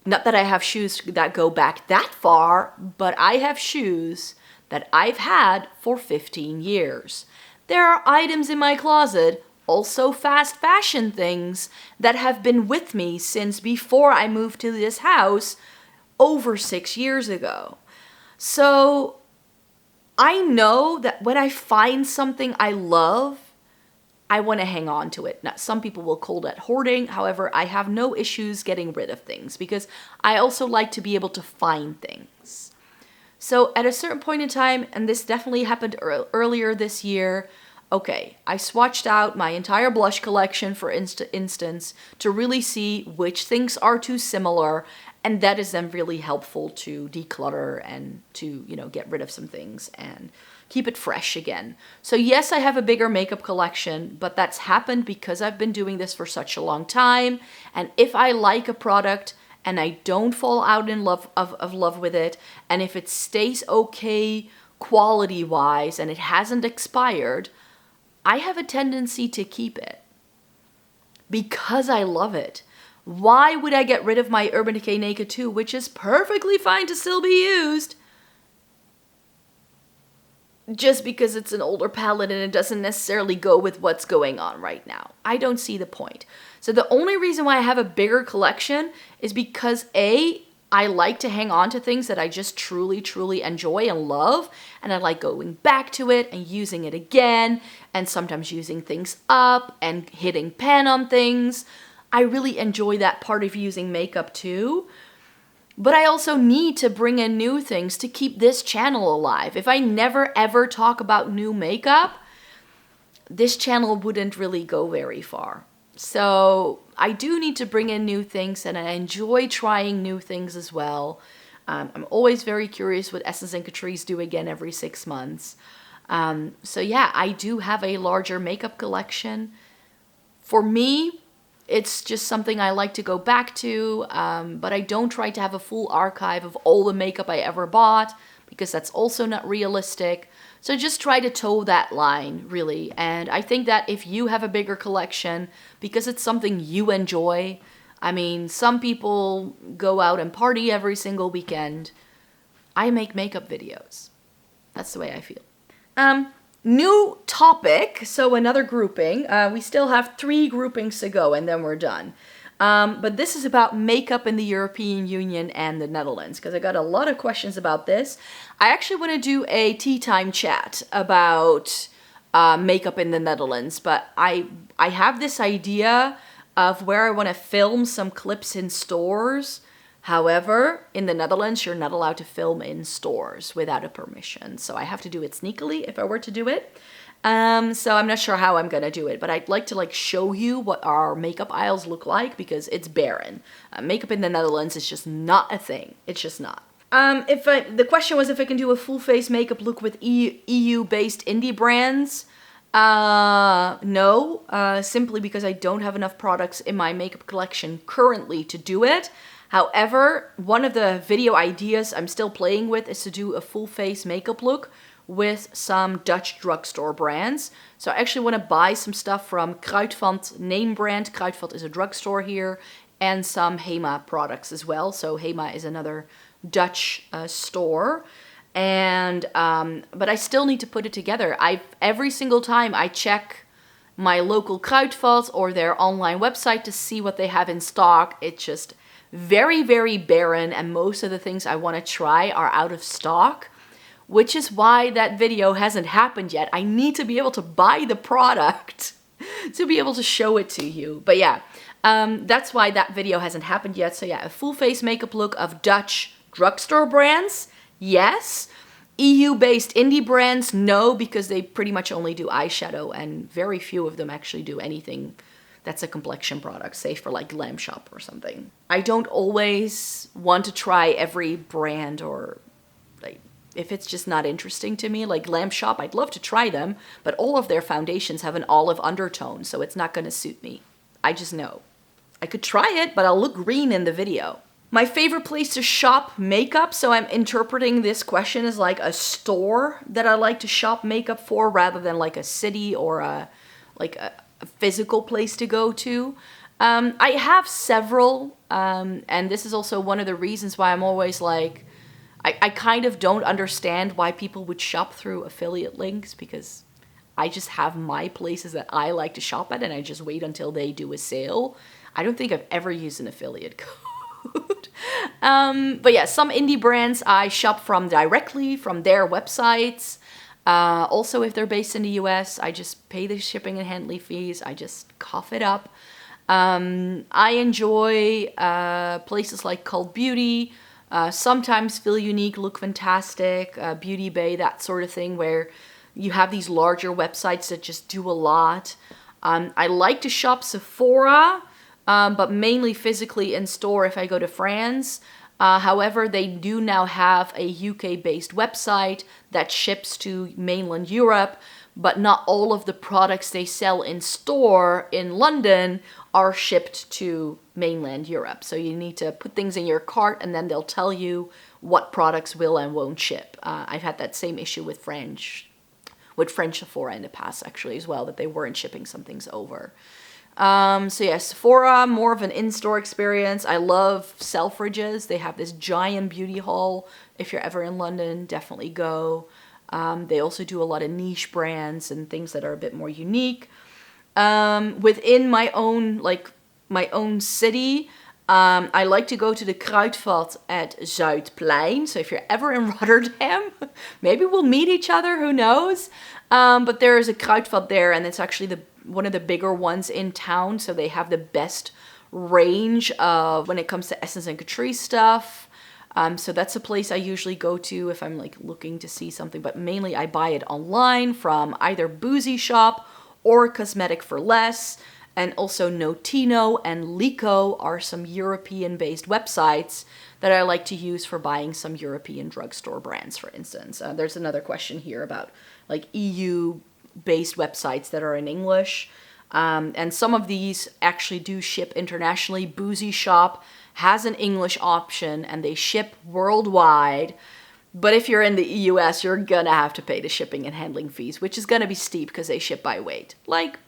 Not that I have shoes that go back that far, but I have shoes that I've had for 15 years. There are items in my closet, also fast fashion things, that have been with me since before I moved to this house over 6 years ago. So I know that when I find something I love, I want to hang on to it. Now, some people will call that hoarding. However, I have no issues getting rid of things because I also like to be able to find things. So at a certain point in time, and this definitely happened earlier this year, okay, I swatched out my entire blush collection, for instance, to really see which things are too similar, and that is then really helpful to declutter and to, you know, get rid of some things and keep it fresh again. So yes, I have a bigger makeup collection, but that's happened because I've been doing this for such a long time. And if I like a product and I don't fall out in love with it, and if it stays okay quality-wise and it hasn't expired, I have a tendency to keep it because I love it. Why would I get rid of my Urban Decay Naked 2, which is perfectly fine to still be used, just because it's an older palette and it doesn't necessarily go with what's going on right now? I don't see the point. So the only reason why I have a bigger collection is because A, I like to hang on to things that I just truly, truly enjoy and love, and I like going back to it and using it again, and sometimes using things up and hitting pan on things. I really enjoy that part of using makeup too. But I also need to bring in new things to keep this channel alive. If I never ever talk about new makeup, this channel wouldn't really go very far. So I do need to bring in new things, and I enjoy trying new things as well. I'm always very curious what Essence and Catrice do again every 6 months. So yeah, I do have a larger makeup collection. For me, it's just something I like to go back to, but I don't try to have a full archive of all the makeup I ever bought, because that's also not realistic. So just try to toe that line, really. And I think that if you have a bigger collection, because it's something you enjoy, I mean, some people go out and party every single weekend. I make makeup videos. That's the way I feel. New topic, so another grouping. We still have 3 groupings to go and then we're done. But this is about makeup in the European Union and the Netherlands, because I got a lot of questions about this. I actually want to do a tea time chat about makeup in the Netherlands, but I have this idea of where I want to film some clips in stores. However, in the Netherlands, you're not allowed to film in stores without a permission. So I have to do it sneakily if I were to do it. So I'm not sure how I'm gonna do it, but I'd like to show you what our makeup aisles look like, because it's barren. Makeup in the Netherlands is just not a thing. It's just not. The question was if I can do a full face makeup look with EU-based indie brands. No, simply because I don't have enough products in my makeup collection currently to do it. However, one of the video ideas I'm still playing with is to do a full face makeup look with some Dutch drugstore brands. So I actually want to buy some stuff from Kruidvat name brand. Kruidvat is a drugstore here, and some Hema products as well. So Hema is another Dutch store. And but I still need to put it together. Every single time I check my local Kruidvat or their online website to see what they have in stock, it's just very, very barren, and most of the things I want to try are out of stock, which is why that video hasn't happened yet. I need to be able to buy the product to be able to show it to you. But yeah, that's why that video hasn't happened yet. So yeah, a full face makeup look of Dutch drugstore brands, yes. EU-based indie brands, no, because they pretty much only do eyeshadow, and very few of them actually do anything that's a complexion product, save for like Glam Shop or something. I don't always want to try every brand, or like if it's just not interesting to me. Like Glam Shop, I'd love to try them, but all of their foundations have an olive undertone, so it's not gonna suit me. I just know. I could try it, but I'll look green in the video. My favorite place to shop makeup, so I'm interpreting this question as like a store that I like to shop makeup for, rather than like a city or a physical place to go to. I have several, and this is also one of the reasons why I'm always like, I kind of don't understand why people would shop through affiliate links, because I just have my places that I like to shop at and I just wait until they do a sale. I don't think I've ever used an affiliate code. But yeah, some indie brands I shop from directly from their websites. Also, if they're based in the US, I just pay the shipping and handling fees. I just cough it up. I enjoy places like Cult Beauty, sometimes Feel Unique, Look Fantastic, Beauty Bay, that sort of thing, where you have these larger websites that just do a lot. I like to shop Sephora, but mainly physically in store if I go to France. However, they do now have a UK-based website that ships to mainland Europe, but not all of the products they sell in store in London are shipped to mainland Europe. So you need to put things in your cart and then they'll tell you what products will and won't ship. I've had that same issue with French Sephora in the past actually as well, that they weren't shipping some things over. So yeah, Sephora, more of an in-store experience. I love Selfridges. They have this giant beauty hall. If you're ever in London, definitely go. They also do a lot of niche brands and things that are a bit more unique. Within my own city, I like to go to the Kruidvat at Zuidplein. So if you're ever in Rotterdam, maybe we'll meet each other, who knows? But there is a Kruidvat there, and it's actually one of the bigger ones in town. So they have the best range of when it comes to Essence and Catrice stuff. So that's a place I usually go to if I'm like looking to see something, but mainly I buy it online from either Boozy Shop or Cosmetic for Less. And also Notino and Lico are some European-based websites that I like to use for buying some European drugstore brands, for instance. There's another question here about like EU-based websites that are in English. And some of these actually do ship internationally. Boozy Shop has an English option and they ship worldwide. But if you're in the US, you're gonna have to pay the shipping and handling fees, which is gonna be steep because they ship by weight. Like,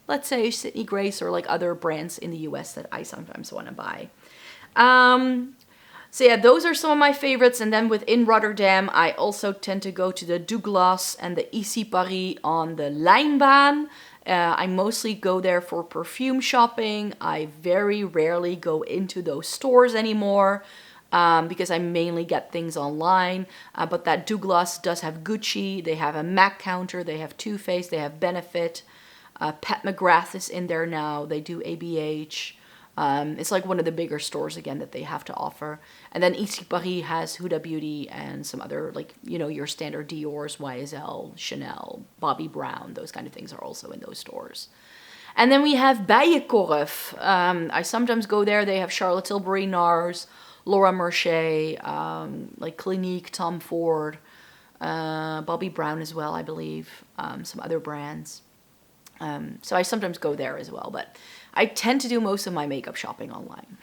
let's say Sydney Grace or like other brands in the US that I sometimes want to buy. So yeah, those are some of my favorites. And then within Rotterdam, I also tend to go to the Douglas and the Ici Paris on the Lijnbaan. I mostly go there for perfume shopping. I very rarely go into those stores anymore because I mainly get things online. But that Douglas does have Gucci. They have a MAC counter. They have Too Faced. They have Benefit. Pat McGrath is in there now. They do ABH. It's like one of the bigger stores again that they have to offer. And then Ici Paris has Huda Beauty and some other, like, you know, your standard Dior's, YSL, Chanel, Bobbi Brown. Those kind of things are also in those stores. And then we have Bijenkorf. I sometimes go there. They have Charlotte Tilbury, NARS, Laura Mercier, like Clinique, Tom Ford, Bobbi Brown as well, I believe. Some other brands. So I sometimes go there as well, but I tend to do most of my makeup shopping online.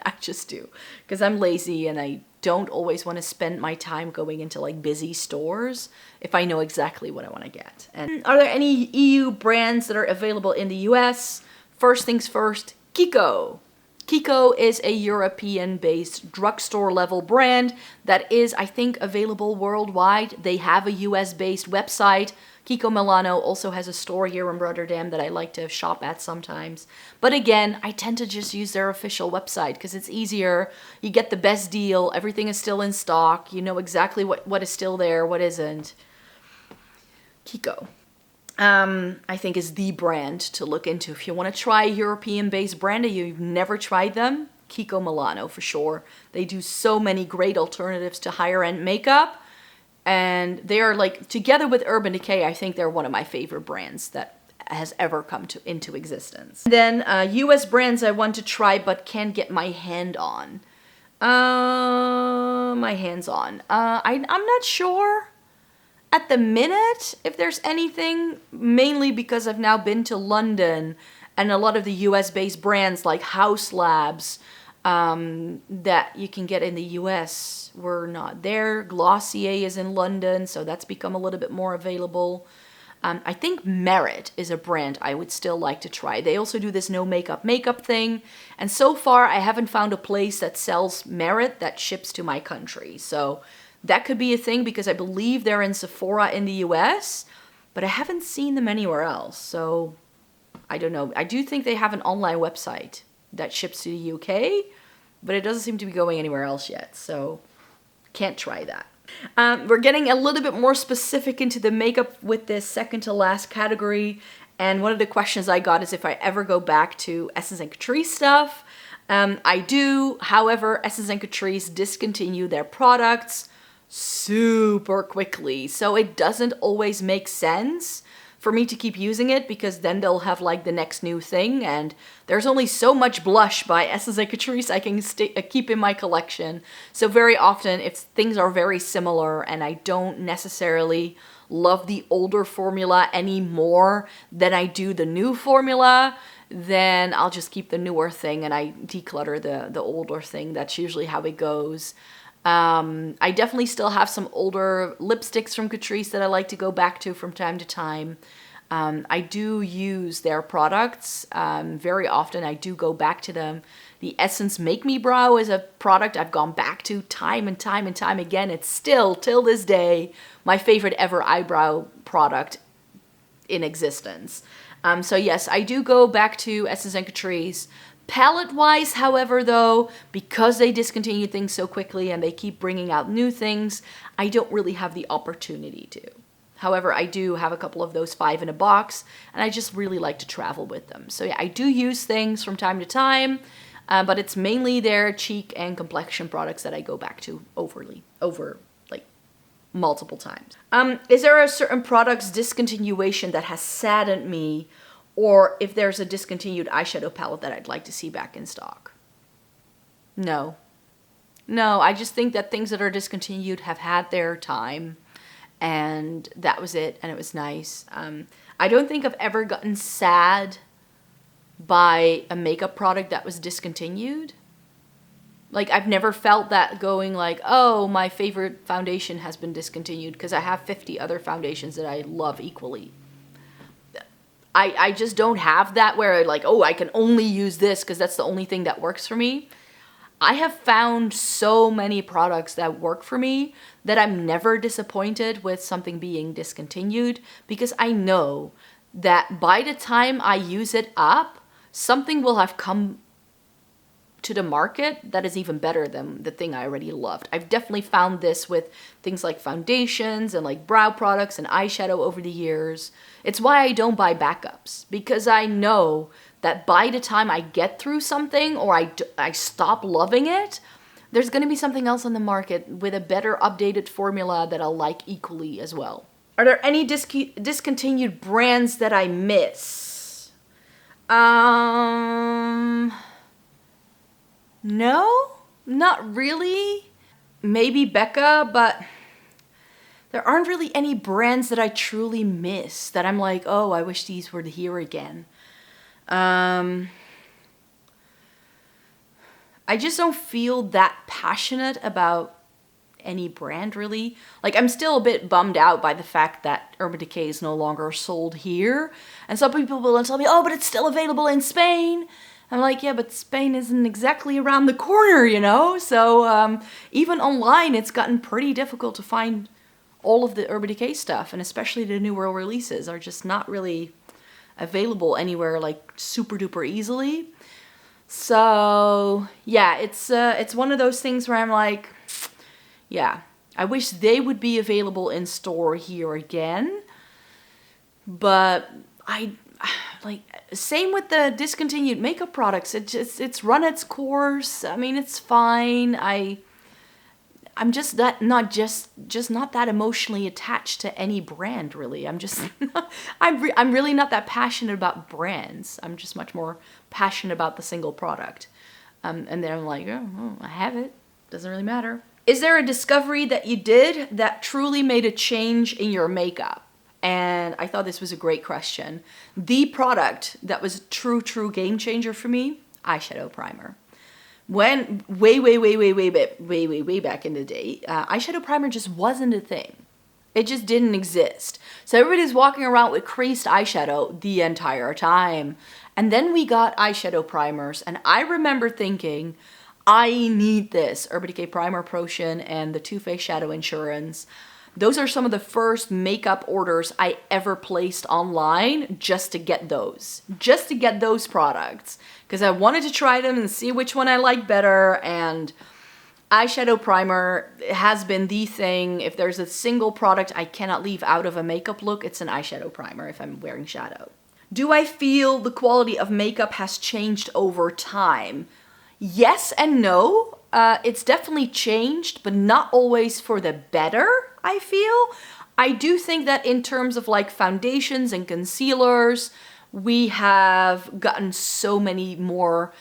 I just do, because I'm lazy and I don't always want to spend my time going into like busy stores if I know exactly what I want to get. And are there any EU brands that are available in the US? First things first, Kiko. Kiko is a European-based drugstore level brand that is, I think, available worldwide. They have a US-based website. Kiko Milano also has a store here in Rotterdam that I like to shop at sometimes. But again, I tend to just use their official website because it's easier. You get the best deal. Everything is still in stock. You know exactly what is still there, what isn't. Kiko, I think, is the brand to look into. If you want to try a European-based brand and you've never tried them, Kiko Milano for sure. They do so many great alternatives to higher-end makeup. And they are like, together with Urban Decay, I think they're one of my favorite brands that has ever come into existence. And then US brands I want to try but can't get my hand on. I'm not sure at the minute if there's anything, mainly because I've now been to London and a lot of the US-based brands like House Labs that you can get in the US were not there. Glossier is in London, so that's become a little bit more available. I think Merit is a brand I would still like to try. They also do this no makeup thing. And so far, I haven't found a place that sells Merit that ships to my country. So that could be a thing because I believe they're in Sephora in the US, but I haven't seen them anywhere else. So I don't know. I do think they have an online website that ships to the UK, but it doesn't seem to be going anywhere else yet. So can't try that. We're getting a little bit more specific into the makeup with this second to last category. And one of the questions I got is if I ever go back to Essence and Catrice stuff. I do. However, Essence and Catrice discontinue their products super quickly. So it doesn't always make sense for me to keep using it because then they'll have like the next new thing, and there's only so much blush by Essence and Catrice I can keep in my collection. So very often if things are very similar and I don't necessarily love the older formula any more than I do the new formula, then I'll just keep the newer thing and I declutter the older thing. That's usually how it goes. I definitely still have some older lipsticks from Catrice that I like to go back to from time to time. I do use their products very often. I do go back to them. The Essence Make Me Brow is a product I've gone back to time and time and time again. It's still, till this day, my favorite ever eyebrow product in existence. So yes, I do go back to Essence and Catrice. Palette-wise, however, though, because they discontinue things so quickly and they keep bringing out new things, I don't really have the opportunity to. However, I do have a couple of those 5 in a box, and I just really like to travel with them. So yeah, I do use things from time to time, but it's mainly their cheek and complexion products that I go back to over like multiple times. Is there a certain product's discontinuation that has saddened me, or if there's a discontinued eyeshadow palette that I'd like to see back in stock? No. No, I just think that things that are discontinued have had their time, and that was it, and it was nice. I don't think I've ever gotten sad by a makeup product that was discontinued. Like, I've never felt that going like, oh, my favorite foundation has been discontinued, because I have 50 other foundations that I love equally. I just don't have that where like, oh, I can only use this because that's the only thing that works for me. I have found so many products that work for me that I'm never disappointed with something being discontinued, because I know that by the time I use it up, something will have come to the market that is even better than the thing I already loved. I've definitely found this with things like foundations and like brow products and eyeshadow over the years. It's why I don't buy backups, because I know that by the time I get through something or I stop loving it, there's going to be something else on the market with a better updated formula that I'll like equally as well. Are there any discontinued brands that I miss? No, not really. Maybe Becca, but there aren't really any brands that I truly miss that I'm like, oh, I wish these were here again. I just don't feel that passionate about any brand, really. Like, I'm still a bit bummed out by the fact that Urban Decay is no longer sold here. And some people will tell me, oh, but it's still available in Spain. I'm like, yeah, but Spain isn't exactly around the corner, you know? So even online, it's gotten pretty difficult to find all of the Urban Decay stuff, and especially the newer releases are just not really available anywhere like super duper easily. So yeah, it's one of those things where I'm like, yeah, I wish they would be available in store here again. But same with the discontinued makeup products. It's run its course. I mean, it's fine. I'm just not that emotionally attached to any brand, really. I'm just I'm really not that passionate about brands. I'm just much more passionate about the single product. And then I'm like, oh, I have it. Doesn't really matter. Is there a discovery that you did that truly made a change in your makeup? And I thought this was a great question. The product that was true game changer for me, eyeshadow primer. When way back in the day, eyeshadow primer just wasn't a thing. It just didn't exist. So everybody's walking around with creased eyeshadow the entire time. And then we got eyeshadow primers, and I remember thinking, I need this. Urban Decay Primer Potion and the Too Faced Shadow Insurance. Those are some of the first makeup orders I ever placed online just to get those. Just to get those products. Because I wanted to try them and see which one I like better, and eyeshadow primer has been the thing. If there's a single product I cannot leave out of a makeup look, it's an eyeshadow primer if I'm wearing shadow. Do I feel the quality of makeup has changed over time? Yes and no. It's definitely changed, but not always for the better, I feel. I do think that in terms of like foundations and concealers, we have gotten so many more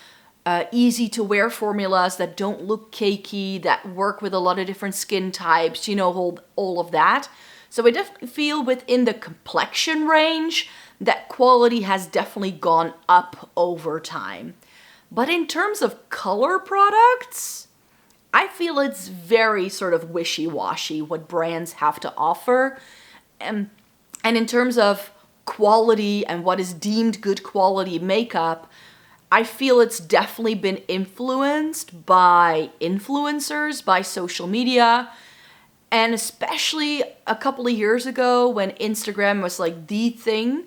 easy to wear formulas that don't look cakey, that work with a lot of different skin types, you know, hold all of that. So I definitely feel within the complexion range that quality has definitely gone up over time. But in terms of color products, I feel it's very sort of wishy-washy what brands have to offer. And in terms of quality and what is deemed good quality makeup, I feel it's definitely been influenced by influencers, by social media, and especially a couple of years ago when Instagram was like the thing,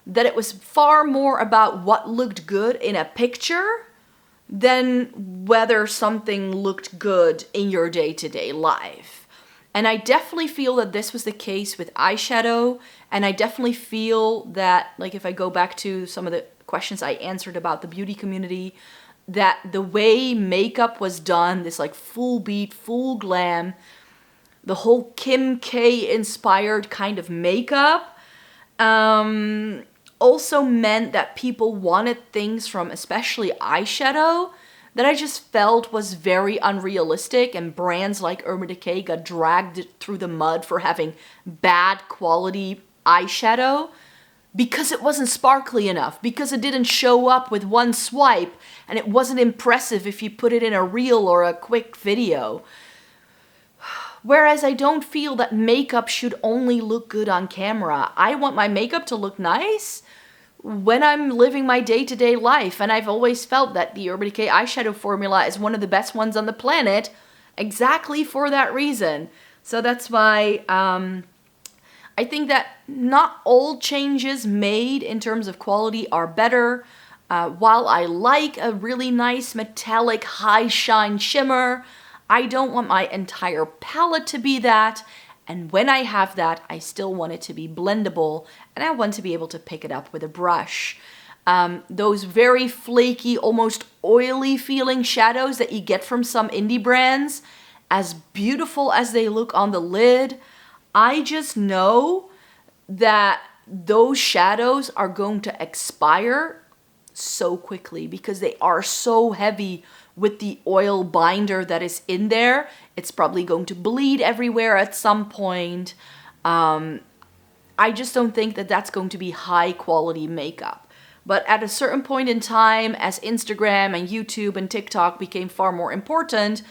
that it was far more about what looked good in a picture than whether something looked good in your day-to-day life. And I definitely feel that this was the case with eyeshadow, and I definitely feel that, like if I go back to some of the questions I answered about the beauty community, that the way makeup was done, this like full beat, full glam, the whole Kim K inspired kind of makeup, also meant that people wanted things from especially eyeshadow that I just felt was very unrealistic, and brands like Urban Decay got dragged through the mud for having bad quality eyeshadow because it wasn't sparkly enough, because it didn't show up with one swipe, and it wasn't impressive if you put it in a reel or a quick video. Whereas I don't feel that makeup should only look good on camera. I want my makeup to look nice when I'm living my day-to-day life, and I've always felt that the Urban Decay eyeshadow formula is one of the best ones on the planet, exactly for that reason. So that's why I think that not all changes made in terms of quality are better. While I like a really nice metallic high shine shimmer, I don't want my entire palette to be that. And when I have that, I still want it to be blendable, and I want to be able to pick it up with a brush. Those very flaky, almost oily feeling shadows that you get from some indie brands, as beautiful as they look on the lid, I just know that those shadows are going to expire so quickly because they are so heavy with the oil binder that is in there. It's probably going to bleed everywhere at some point. I just don't think that that's going to be high quality makeup. But at a certain point in time, as Instagram and YouTube and TikTok became far more important,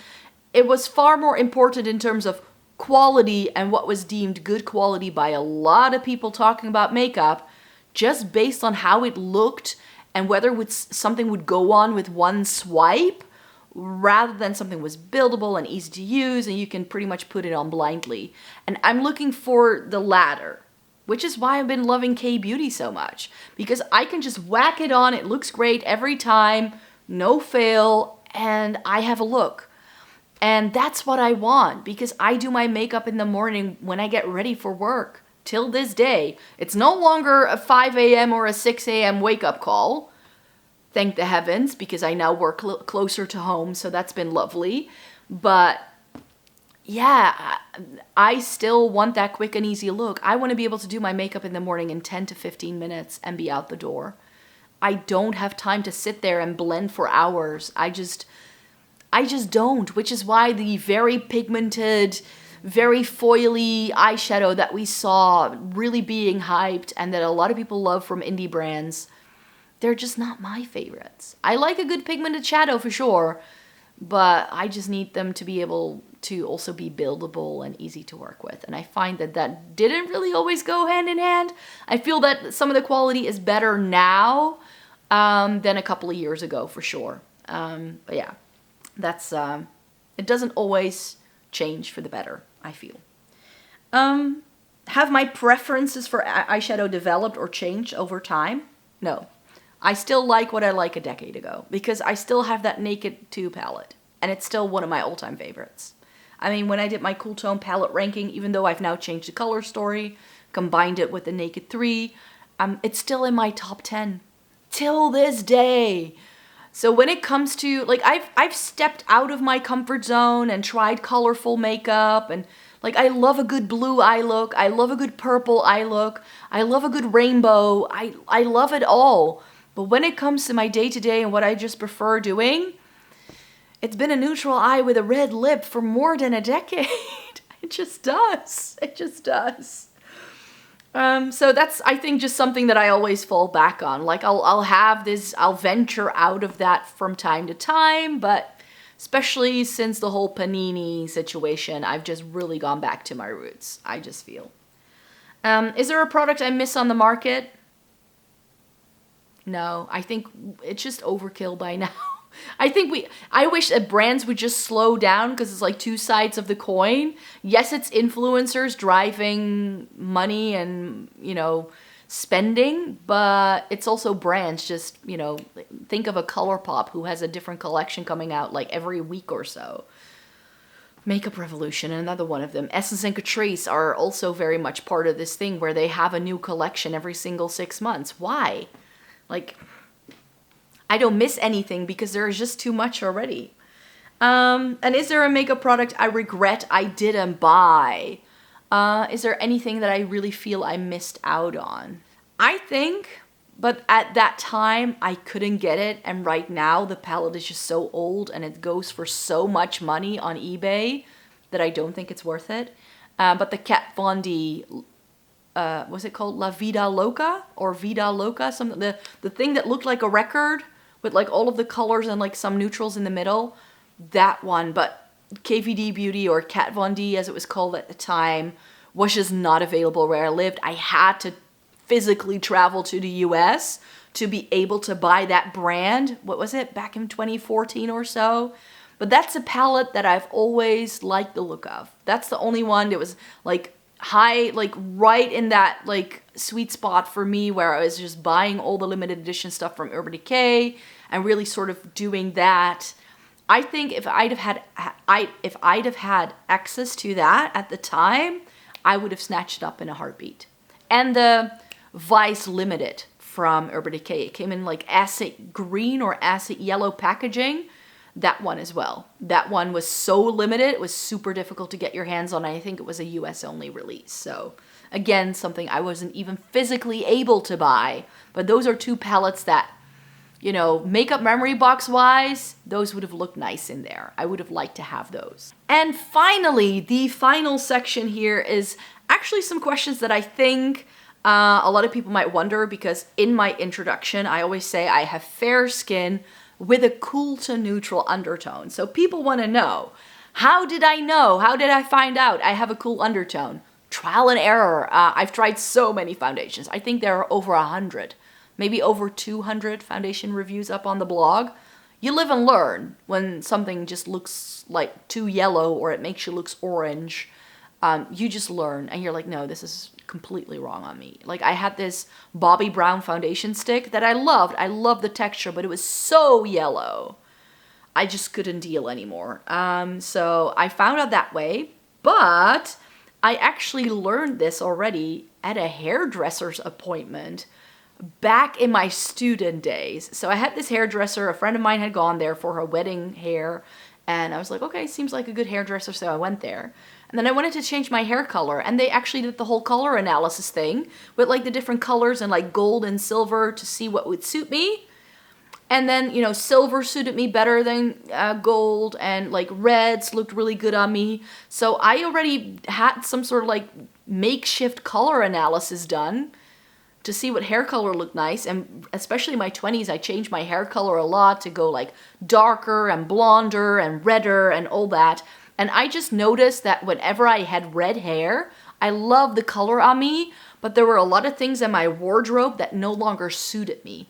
it was far more important in terms of quality and what was deemed good quality by a lot of people talking about makeup, just based on how it looked and whether something would go on with one swipe, rather than something was buildable and easy to use and you can pretty much put it on blindly. And I'm looking for the latter, which is why I've been loving K-Beauty so much, because I can just whack it on, it looks great every time, no fail, and I have a look. And that's what I want, because I do my makeup in the morning when I get ready for work. Till this day, it's no longer a 5 a.m. or a 6 a.m. wake-up call. Thank the heavens, because I now work closer to home, so that's been lovely. But yeah, I still want that quick and easy look. I want to be able to do my makeup in the morning in 10 to 15 minutes and be out the door. I don't have time to sit there and blend for hours. I just don't, which is why the very pigmented, very foily eyeshadow that we saw really being hyped and that a lot of people love from indie brands, they're just not my favorites. I like a good pigmented shadow for sure, but I just need them to be able to also be buildable and easy to work with. And I find that that didn't really always go hand in hand. I feel that some of the quality is better now than a couple of years ago for sure. But yeah, that's, it doesn't always change for the better, I feel. Have my preferences for eyeshadow developed or changed over time? No. I still like what I like a decade ago because I still have that Naked 2 palette and it's still one of my all-time favorites. I mean, when I did my Cool Tone palette ranking, even though I've now changed the color story, combined it with the Naked 3, it's still in my top 10 till this day. So when it comes to, like, I've stepped out of my comfort zone and tried colorful makeup, and like, I love a good blue eye look, I love a good purple eye look, I love a good rainbow, I love it all. But when it comes to my day-to-day and what I just prefer doing, it's been a neutral eye with a red lip for more than a decade. It just does. It just does. So that's, I think, just something that I always fall back on. Like, I'll venture out of that from time to time, but especially since the whole panini situation, I've just really gone back to my roots, I just feel. Is there a product I miss on the market? No, I think it's just overkill by now. I wish that brands would just slow down because it's like two sides of the coin. Yes, it's influencers driving money and, you know, spending, but it's also brands just, you know, think of a Colourpop who has a different collection coming out like every week or so. Makeup Revolution, another one of them. Essence and Catrice are also very much part of this thing where they have a new collection every single 6 months. Why? Like, I don't miss anything because there is just too much already. And is there a makeup product I regret I didn't buy? Is there anything that I really feel I missed out on? I think, but at that time I couldn't get it. And right now the palette is just so old and it goes for so much money on eBay that I don't think it's worth it. But the Kat Von D, was it called La Vida Loca or Vida Loca? Something, the thing that looked like a record with like all of the colors and like some neutrals in the middle. That one, but KVD Beauty or Kat Von D as it was called at the time was just not available where I lived. I had to physically travel to the US to be able to buy that brand. What was it? Back in 2014 or so. But that's a palette that I've always liked the look of. That's the only one that was like high, like right in that like sweet spot for me where I was just buying all the limited edition stuff from Urban Decay and really sort of doing that. I think if I'd have had access to that at the time, I would have snatched it up in a heartbeat. And the Vice Limited from Urban Decay, it came in like acid green or acid yellow packaging. That one as well. That one was so limited, it was super difficult to get your hands on. I think it was a US only release. So again, something I wasn't even physically able to buy. But those are two palettes that, you know, makeup memory box wise, those would have looked nice in there. I would have liked to have those. And finally, the final section here is actually some questions that I think a lot of people might wonder, because in my introduction, I always say I have fair skin with a cool to neutral undertone. So people want to know, how did I know? How did I find out I have a cool undertone? Trial and error. I've tried so many foundations. I think there are over 100, maybe over 200 foundation reviews up on the blog. You live and learn when something just looks like too yellow or it makes you look orange. You just learn and you're like, no, this is completely wrong on me. Like I had this Bobbi Brown foundation stick that I loved. I loved the texture, but it was so yellow. I just couldn't deal anymore. So I found out that way, but I actually learned this already at a hairdresser's appointment back in my student days. So I had this hairdresser, a friend of mine had gone there for her wedding hair, and I was like, okay, seems like a good hairdresser, so I went there. And then I wanted to change my hair color, and they actually did the whole color analysis thing with like the different colors and like gold and silver to see what would suit me. And then, you know, silver suited me better than gold, and like reds looked really good on me. So I already had some sort of like makeshift color analysis done to see what hair color looked nice. And especially in my 20s, I changed my hair color a lot to go like darker and blonder and redder and all that. And I just noticed that whenever I had red hair, I love the color on me, but there were a lot of things in my wardrobe that no longer suited me.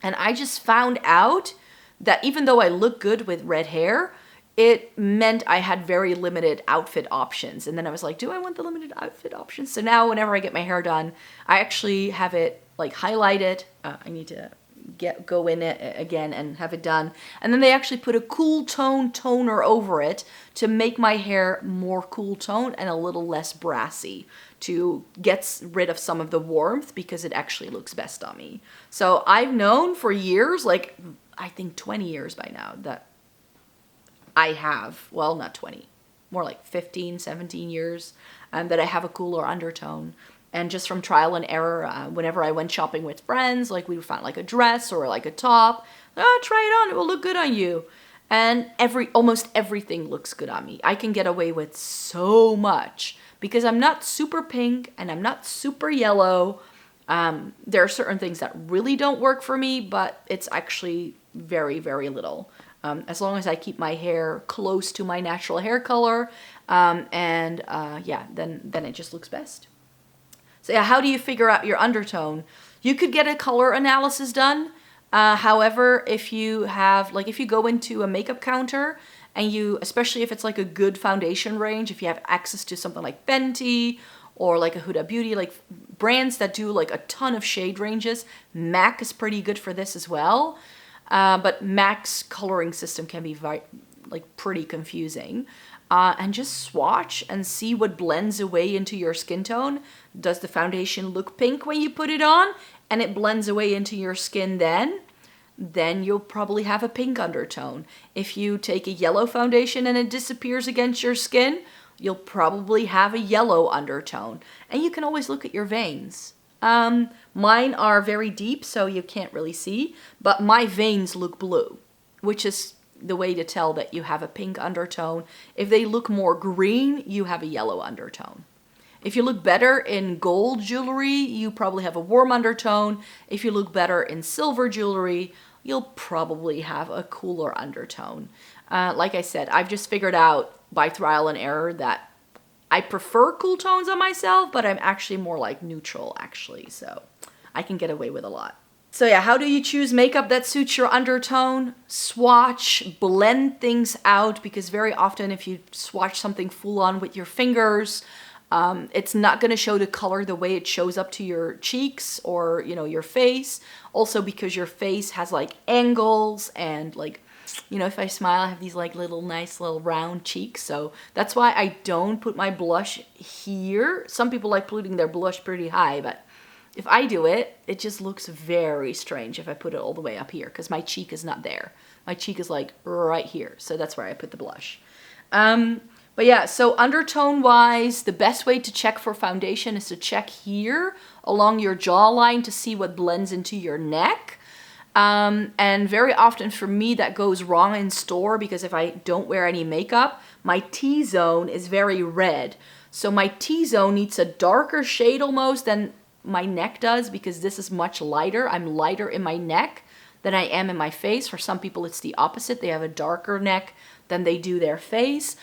And I just found out that even though I look good with red hair, it meant I had very limited outfit options. And then I was like, do I want the limited outfit options? So now whenever I get my hair done, I actually have it like highlighted. I need to go in it again and have it done. And then they actually put a cool tone toner over it to make my hair more cool tone and a little less brassy, to get rid of some of the warmth, because it actually looks best on me. So I've known for years, like I think 20 years by now, that I have, well, not 20, more like 15, 17 years, that I have a cooler undertone. And just from trial and error, whenever I went shopping with friends, like we found like a dress or like a top, oh, try it on, it will look good on you. And almost everything looks good on me. I can get away with so much because I'm not super pink and I'm not super yellow. There are certain things that really don't work for me, but it's actually very, very little. As long as I keep my hair close to my natural hair color, yeah, then it just looks best. So yeah, how do you figure out your undertone? You could get a color analysis done. However, if you have, like if you go into a makeup counter and you, especially if it's like a good foundation range, if you have access to something like Fenty or like a Huda Beauty, like brands that do like a ton of shade ranges, MAC is pretty good for this as well. But MAC's coloring system can be pretty confusing. And just swatch and see what blends away into your skin tone. Does the foundation look pink when you put it on and it blends away into your skin then you'll probably have a pink undertone. If you take a yellow foundation and it disappears against your skin, you'll probably have a yellow undertone. And you can always look at your veins. Mine are very deep, so you can't really see, but my veins look blue, which is the way to tell that you have a pink undertone. If they look more green, you have a yellow undertone. If you look better in gold jewelry, you probably have a warm undertone. If you look better in silver jewelry, you'll probably have a cooler undertone. Like I said, I've just figured out by trial and error that I prefer cool tones on myself, but I'm actually more like neutral actually, so I can get away with a lot. So yeah, how do you choose makeup that suits your undertone? Swatch, blend things out, because very often if you swatch something full on with your fingers, it's not going to show the color the way it shows up to your cheeks or, you know, your face. Also because your face has like angles and like, you know, if I smile, I have these like nice little round cheeks. So that's why I don't put my blush here. Some people like putting their blush pretty high, but if I do it, it just looks very strange if I put it all the way up here because my cheek is not there. My cheek is like right here. So that's where I put the blush. But yeah, so undertone wise, the best way to check for foundation is to check here along your jawline to see what blends into your neck. And very often for me that goes wrong in store because if I don't wear any makeup, my T-zone is very red. So my T-zone needs a darker shade almost than my neck does because this is much lighter. I'm lighter in my neck than I am in my face. For some people it's the opposite. They have a darker neck than they do their face.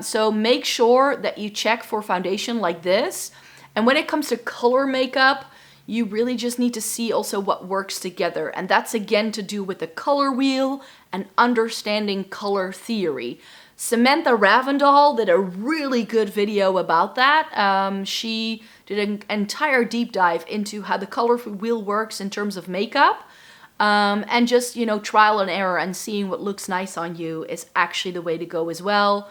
So make sure that you check for foundation like this. And when it comes to color makeup, you really just need to see also what works together. And that's again to do with the color wheel and understanding color theory. Samantha Ravndal did a really good video about that. She did an entire deep dive into how the color wheel works in terms of makeup. And just, you know, trial and error and seeing what looks nice on you is actually the way to go as well.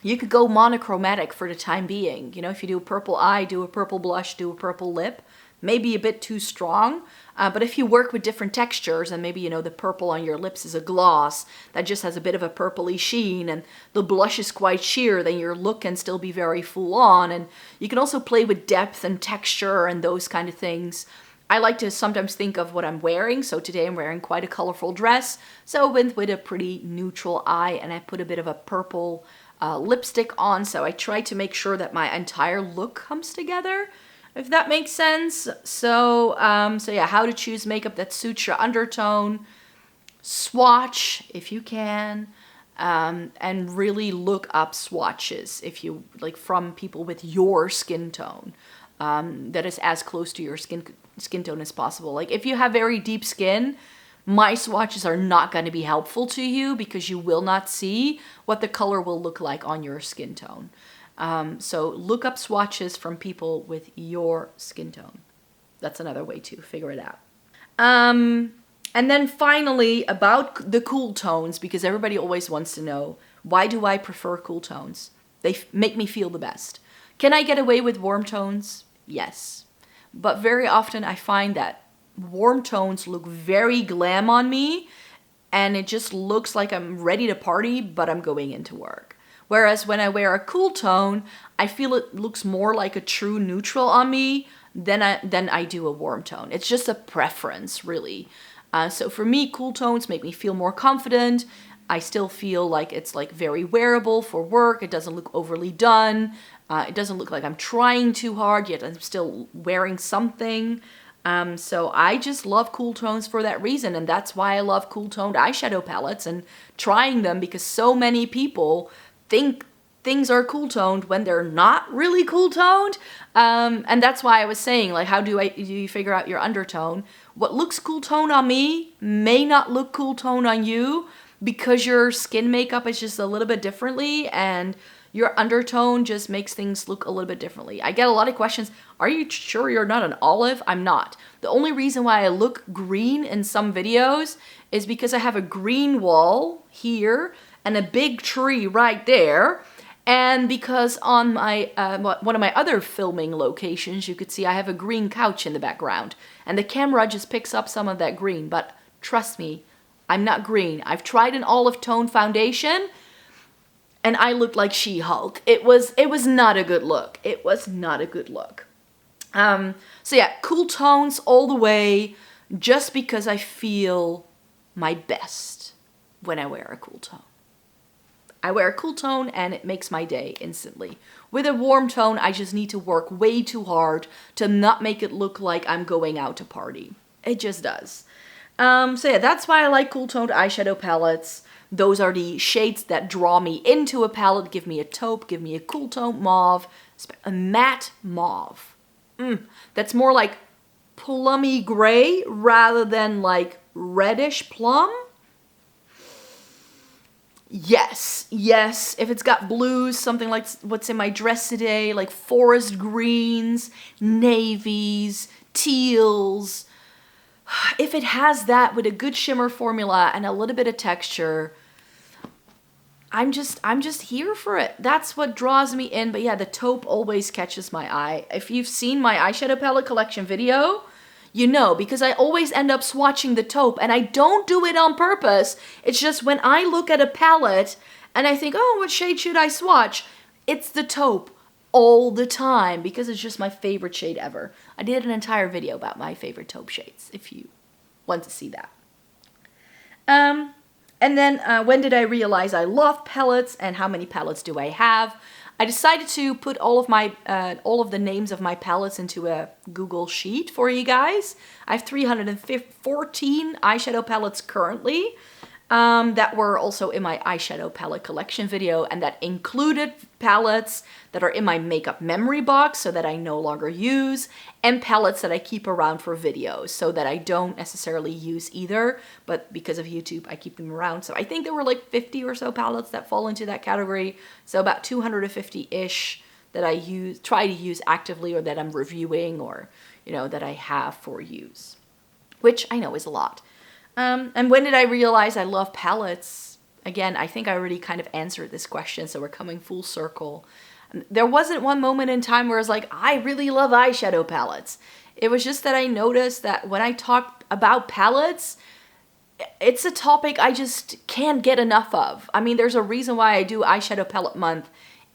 You could go monochromatic for the time being. You know, if you do a purple eye, do a purple blush, do a purple lip. Maybe a bit too strong, but if you work with different textures and maybe, you know, the purple on your lips is a gloss that just has a bit of a purpley sheen and the blush is quite sheer, then your look can still be very full on. And you can also play with depth and texture and those kind of things. I like to sometimes think of what I'm wearing. So today I'm wearing quite a colorful dress. So I went with a pretty neutral eye and I put a bit of a purple lipstick on. So I try to make sure that my entire look comes together, if that makes sense. So yeah, how to choose makeup that suits your undertone. Swatch if you can. and really look up swatches if you like from people with your skin tone that is as close to your skin tone as possible. Like if you have very deep skin, my swatches are not going to be helpful to you because you will not see what the color will look like on your skin tone. So look up swatches from people with your skin tone. That's another way to figure it out. And then finally, about the cool tones, because everybody always wants to know, why do I prefer cool tones? They make me feel the best. Can I get away with warm tones? Yes. But very often I find that warm tones look very glam on me, and it just looks like I'm ready to party, but I'm going into work. Whereas when I wear a cool tone, I feel it looks more like a true neutral on me than I do a warm tone. It's just a preference, really. So for me, cool tones make me feel more confident. I still feel like it's like very wearable for work. It doesn't look overly done. It doesn't look like I'm trying too hard, yet I'm still wearing something. So I just love cool tones for that reason. And that's why I love cool toned eyeshadow palettes and trying them, because so many people think things are cool toned when they're not really cool toned. And that's why I was saying, like, how do you figure out your undertone? What looks cool tone on me may not look cool tone on you, because your skin makeup is just a little bit differently, and your undertone just makes things look a little bit differently. I get a lot of questions. Are you sure you're not an olive? I'm not. The only reason why I look green in some videos is because I have a green wall here and a big tree right there. And because on my one of my other filming locations, you could see I have a green couch in the background. And the camera just picks up some of that green. But trust me, I'm not green. I've tried an olive tone foundation, and I looked like She-Hulk. It was not a good look. It was not a good look. So yeah, cool tones all the way, just because I feel my best when I wear a cool tone. I wear a cool tone and it makes my day instantly. With a warm tone, I just need to work way too hard to not make it look like I'm going out to party. It just does. So yeah, that's why I like cool toned eyeshadow palettes. Those are the shades that draw me into a palette. Give me a taupe, give me a cool tone mauve, a matte mauve. That's more like plummy gray rather than like reddish plum. Yes, yes. If it's got blues, something like what's in my dress today, like forest greens, navies, teals. If it has that with a good shimmer formula and a little bit of texture, I'm just here for it. That's what draws me in. But yeah, the taupe always catches my eye. If you've seen my eyeshadow palette collection video, you know, because I always end up swatching the taupe, and I don't do it on purpose. It's just when I look at a palette and I think, oh, what shade should I swatch? It's the taupe all the time, because it's just my favorite shade ever. I did an entire video about my favorite taupe shades, if you want to see that. And then when did I realize I love palettes, and how many palettes do I have? I decided to put all of the names of my palettes into a Google sheet for you guys. I have 314 eyeshadow palettes currently that were also in my eyeshadow palette collection video, and that included palettes that are in my makeup memory box, so that I no longer use, and palettes that I keep around for videos, so that I don't necessarily use either, but because of YouTube, I keep them around. So I think there were like 50 or so palettes that fall into that category, so about 250-ish that I try to use actively, or that I'm reviewing, or, you know, that I have for use, which I know is a lot. And when did I realize I love palettes? Again, I think I already kind of answered this question, so we're coming full circle. There wasn't one moment in time where I was like, I really love eyeshadow palettes. It was just that I noticed that when I talk about palettes, it's a topic I just can't get enough of. I mean, there's a reason why I do eyeshadow palette month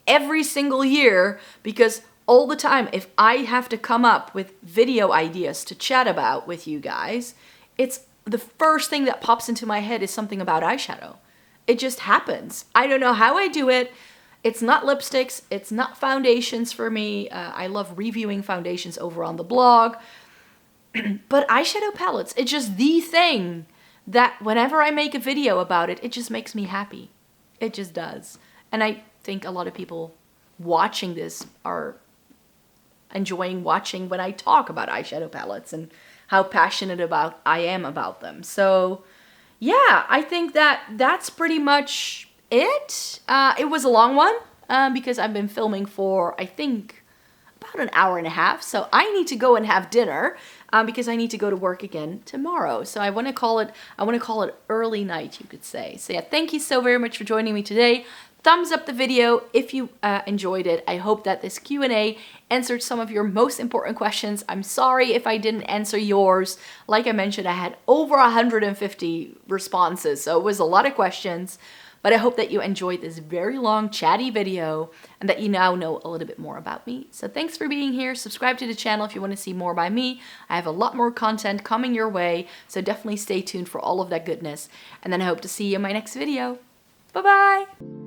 every single year, because all the time, if I have to come up with video ideas to chat about with you guys, it's the first thing that pops into my head is something about eyeshadow. It just happens. I don't know how I do it. It's not lipsticks. It's not foundations for me. I love reviewing foundations over on the blog. But eyeshadow palettes, it's just the thing that whenever I make a video about it, it just makes me happy. It just does. And I think a lot of people watching this are enjoying watching when I talk about eyeshadow palettes and how passionate I am about them. So yeah, I think that's pretty much it. It was a long one because I've been filming for, I think, about an hour and a half. So I need to go and have dinner because I need to go to work again tomorrow. So I want to call it early night, you could say. So yeah, thank you so very much for joining me today. Thumbs up the video if you enjoyed it. I hope that this Q&A answered some of your most important questions. I'm sorry if I didn't answer yours. Like I mentioned, I had over 150 responses, so it was a lot of questions. But I hope that you enjoyed this very long chatty video and that you now know a little bit more about me. So thanks for being here. Subscribe to the channel if you want to see more by me. I have a lot more content coming your way, so definitely stay tuned for all of that goodness. And then I hope to see you in my next video. Bye-bye!